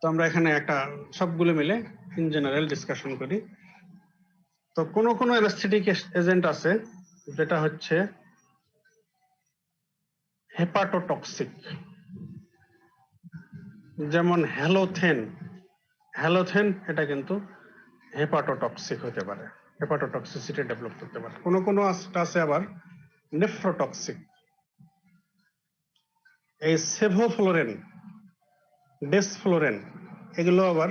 [SPEAKER 1] তো আমরা এখানে একটা সবগুলো মিলে ইন জেনারেল ডিসকাশন করি। তো কোন অ্যানেস্থেটিক এজেন্ট আছে যেটা হচ্ছে হেপাটোটক্সিক, যেমন হ্যালোথেন। হ্যালোথেন এটা কিন্তু হেপাটোটক্সিক হতে পারে। হেপাটোটক্সিসিটি ডেভেলপ করতে পারে। কোনো আছে আবার নেফ্রোটক্সিক। এই সেভোফ্লোরেন, ডেসফ্লোরেন এগুলো আবার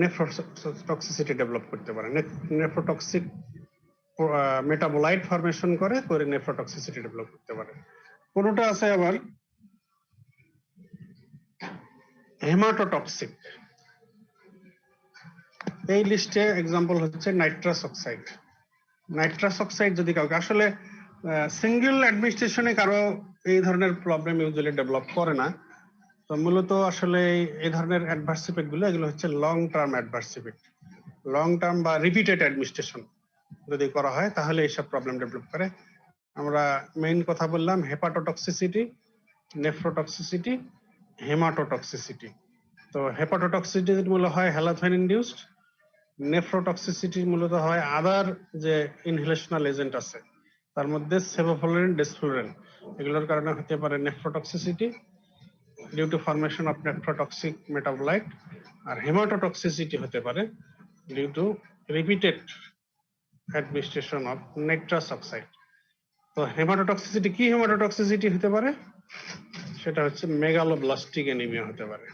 [SPEAKER 1] নেফ্রোটক্সিসিটি ডেভেলপ করতে পারে। নেফ্রোটক্সিক মেটাবোলাইট ফরমেশন করে নেফ্রোটক্সিসিটি ডেভেলপ করতে পারে। কোনোটা আছে আবার হেমাটোটক্সিক। এই লিস্টে এক্সাম্পল হচ্ছে নাইট্রাস অক্সাইড। নাইট্রাস অক্সাইড যদি কাউকে আসলে সিঙ্গেল অ্যাডমিনিস্ট্রেশনে কারো এই ধরনের প্রবলেম ইউজুয়ালি ডেভেলপ করে না। তো মূলত আসলে এই ধরনের অ্যাডভার্স ইফেক্ট গুলো এগুলো হচ্ছে long term adverse effect. Long term বা রিপিটেড অ্যাডমিনিস্ট্রেশন যদি করা হয় তাহলে এইসব প্রবলেম ডেভেলপ করে। আমরা মেইন কথা বললাম হেপাটোটক্সিসিটি, নেফ্রোটক্সিসিটি, হেমাটোটক্সিসিটি। তো হেপাটোটক্সিসিটি মূলত হয় হ্যালাথেন ইনডিউসড, নেফ্রোটক্সিসিটি মূলত হয় আদার যে ইনহেলেশনাল এজেন্ট আছে তার মধ্যে সেভোফ্লোরেন, ডেসফ্লোরেন এগুলোর কারণে হতে পারে nephrotoxicity due to formation of nephrotoxic metabolite. আর হেমাটোটক্সিসিটি হতে পারে due to repeated administration of nitrous oxide. তো হেমাটোটক্সিসিটি কি হেমাটোটক্সিসিটি হতে পারে সেটা হচ্ছে মেগালোব্লাস্টিক অ্যানিমিয়া হতে পারে।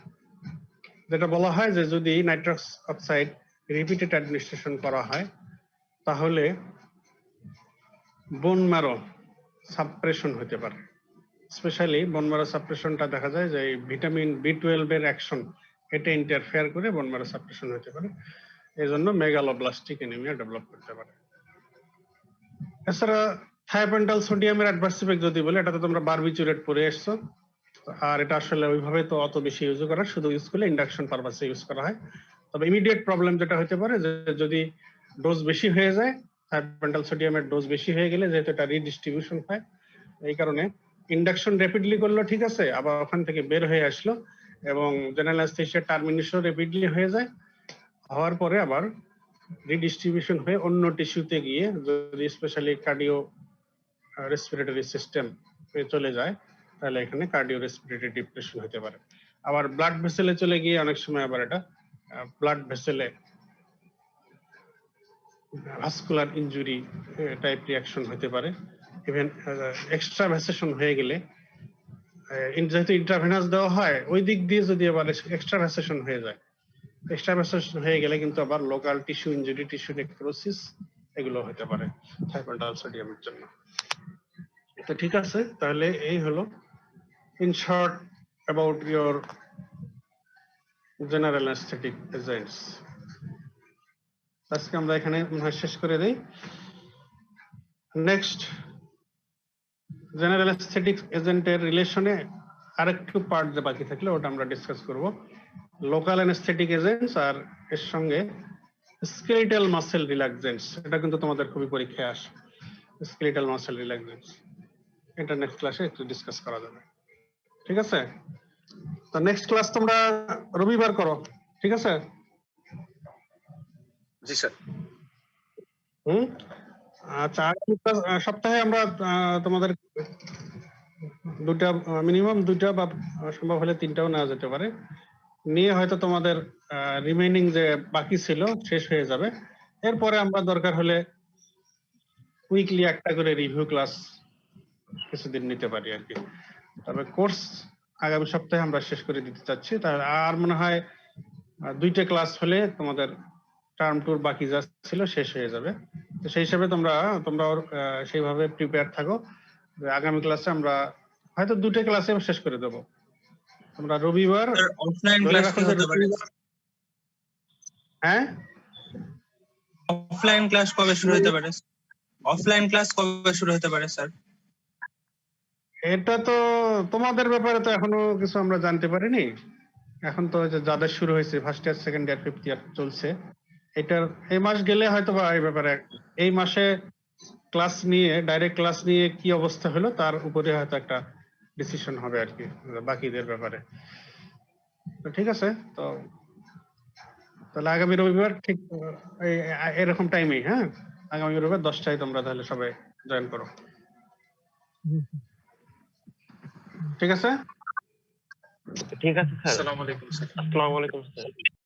[SPEAKER 1] যেটা বলা হয় যে যদি নাইট্রাস অক্সাইড রিপিটেড অ্যাডমিনিস্ট্রেশন করা হয় তাহলে বোন ম্যারো সাপ্রেশন হতে পারে। স্পেশালি বোন ম্যারো সাপ্রেশনটা দেখা যায় যে ভিটামিন B12 এর অ্যাকশন এটা ইন্টারফেয়ার করে বোন ম্যারো সাপ্রেশন হতে পারে। এই জন্য মেগালোব্লাস্টিক অ্যানিমিয়া ডেভেলপ করতে পারে। এছাড়া থায়োপেন্টাল সোডিয়ামের অ্যাডভার্স ইফেক্ট যদি বলে, এটা তো তোমরা বারবিচুরেট পড়ে এসছো। আর এটা আসলে ওইভাবে তো অত বেশি ইউজ করা, শুধু ইউজ করলে ইন্ডাকশন পারপাসে ইউজ করা হয়। তবে ইমিডিয়েট প্রবলেম যেটা হতে পারে যে যদি ডোজ বেশি হয়ে যায়, থায়োপেন্টাল সোডিয়ামের ডোজ বেশি হয়ে গেলে যেহেতু এটা রিডিস্ট্রিবিউশন হয়, এই কারণে ইন্ডাকশন র্যাপিডলি করলো ঠিক আছে, আবার ওখান থেকে বের হয়ে আসলো এবং জেনারেল অ্যানেস্থেসিয়া টার্মিনেশন র্যাপিডলি হয়ে যায়, হওয়ার পরে আবার রিডিস্ট্রিবিউশন হয়ে অন্য টিস্যুতে গিয়ে যদি স্পেশালি কার্ডিও রেসপিরেটরি সিস্টেম চলে যায় তাহলে এখানে কার্ডিও রেসপিরেটরি ডিপ্রেশন হতে পারে। আবার ব্লাড ভেসেলে চলে গিয়ে অনেক সময় আবার এটা ব্লাড ভেসেলে ভাস্কুলার ইনজুরি টাইপ রিঅ্যাকশন হতে পারে। ইভেন এক্সট্রা ভ্যাসেশন হয়ে গেলে যেহেতু ইন্ট্রাভেনাস দেওয়া হয় ওই দিক দিয়ে যদি আবার এক্সট্রা ভ্যাসেশন হয়ে যায়, এক্সট্রা ভ্যাসেশন হয়ে গেলে কিন্তু আবার local tissue injury, tissue necrosis এগুলো হতে পারে থায়োপেন্টাল সোডিয়ামের জন্য। তো ঠিক আছে, তাহলে এই হলো in short about your general anaesthetic agents. আজকে আমরা এখানে শেষ করে দেই। নেক্সট জেনারেল অ্যানেস্থেটিক এজেন্টের রিলেশনে আরেকটু পার্ট যে বাকি থাকলে ওটা আমরা ডিসকাস করব। লোকাল অ্যানেস্থেটিক এজেন্টস আর এর সঙ্গে স্কেলিটাল মাসেল রিল্যাক্সেন্টস, এটা কিন্তু তোমাদের খুবই পরীক্ষায় আসে। স্কেলিটাল মাসেল রিল্যাক্সেন্টস এটা নেক্সট ক্লাসে একটু ডিসকাস করা যাবে। ঠিক আছে, তো নেক্সট ক্লাস তোমরা রবিবার করো, ঠিক আছে?
[SPEAKER 3] জি স্যার।
[SPEAKER 1] আচ্ছা, সপ্তাহে আমরা তোমাদের দুটা মিনিমাম দুটা বা সম্ভব হলে তিনটাও নেওয়া যেতে পারে, নিয়ে হয়তো তোমাদের রিমেইনিং যে বাকি ছিল শেষ হয়ে যাবে। এরপরে আমরা দরকার হলে উইকলি একটা করে রিভিউ ক্লাস কিছুদিন নিতে পারি আর কি। তবে কোর্স আগামী সপ্তাহে আমরা শেষ করে দিতে চাচ্ছি। তাহলে আর মনে হয় দুইটা ক্লাস হলে তোমাদের টার্ম টুর বাকি যা ছিল শেষ হয়ে যাবে। তো সেই হিসাবে তোমরা সেইভাবে প্রিপেয়ার থাকো যে আগামী ক্লাসে আমরা হয়তো দুটো ক্লাসে শেষ করে দেবো। আমরা রবিবার
[SPEAKER 5] অফলাইন ক্লাস কি হতে পারে?
[SPEAKER 1] হ্যাঁ,
[SPEAKER 5] অফলাইন ক্লাস কবে শুরু হতে পারে? অফলাইন ক্লাস কবে শুরু হতে পারে স্যার?
[SPEAKER 1] এটা তো তোমাদের ব্যাপারে তো এখনো কিছু আমরা জানতে পারিনি। এখন তো যাদের শুরু হয়েছে first year, second year, fifth year চলছে, এটার এই মাস গেলে হয়তো বা এই ব্যাপারে এই মাসে ক্লাস নিয়ে ডাইরেক্ট ক্লাস নিয়ে কি অবস্থা হলো তার উপরে হয়তো একটা ডিসিশন হবে আর কি বাকিদের ব্যাপারে। তো ঠিক আছে, তো তাহলে আগামী রবিবার ঠিক এরকম টাইমেই, হ্যাঁ আগামী রবিবার 10টায় তোমরা তাহলে সবাই জয়েন করো, ঠিক আছে?
[SPEAKER 2] ঠিক আছে স্যার।
[SPEAKER 3] আসসালামু আলাইকুম স্যার।
[SPEAKER 2] আসসালামু আলাইকুম স্যার।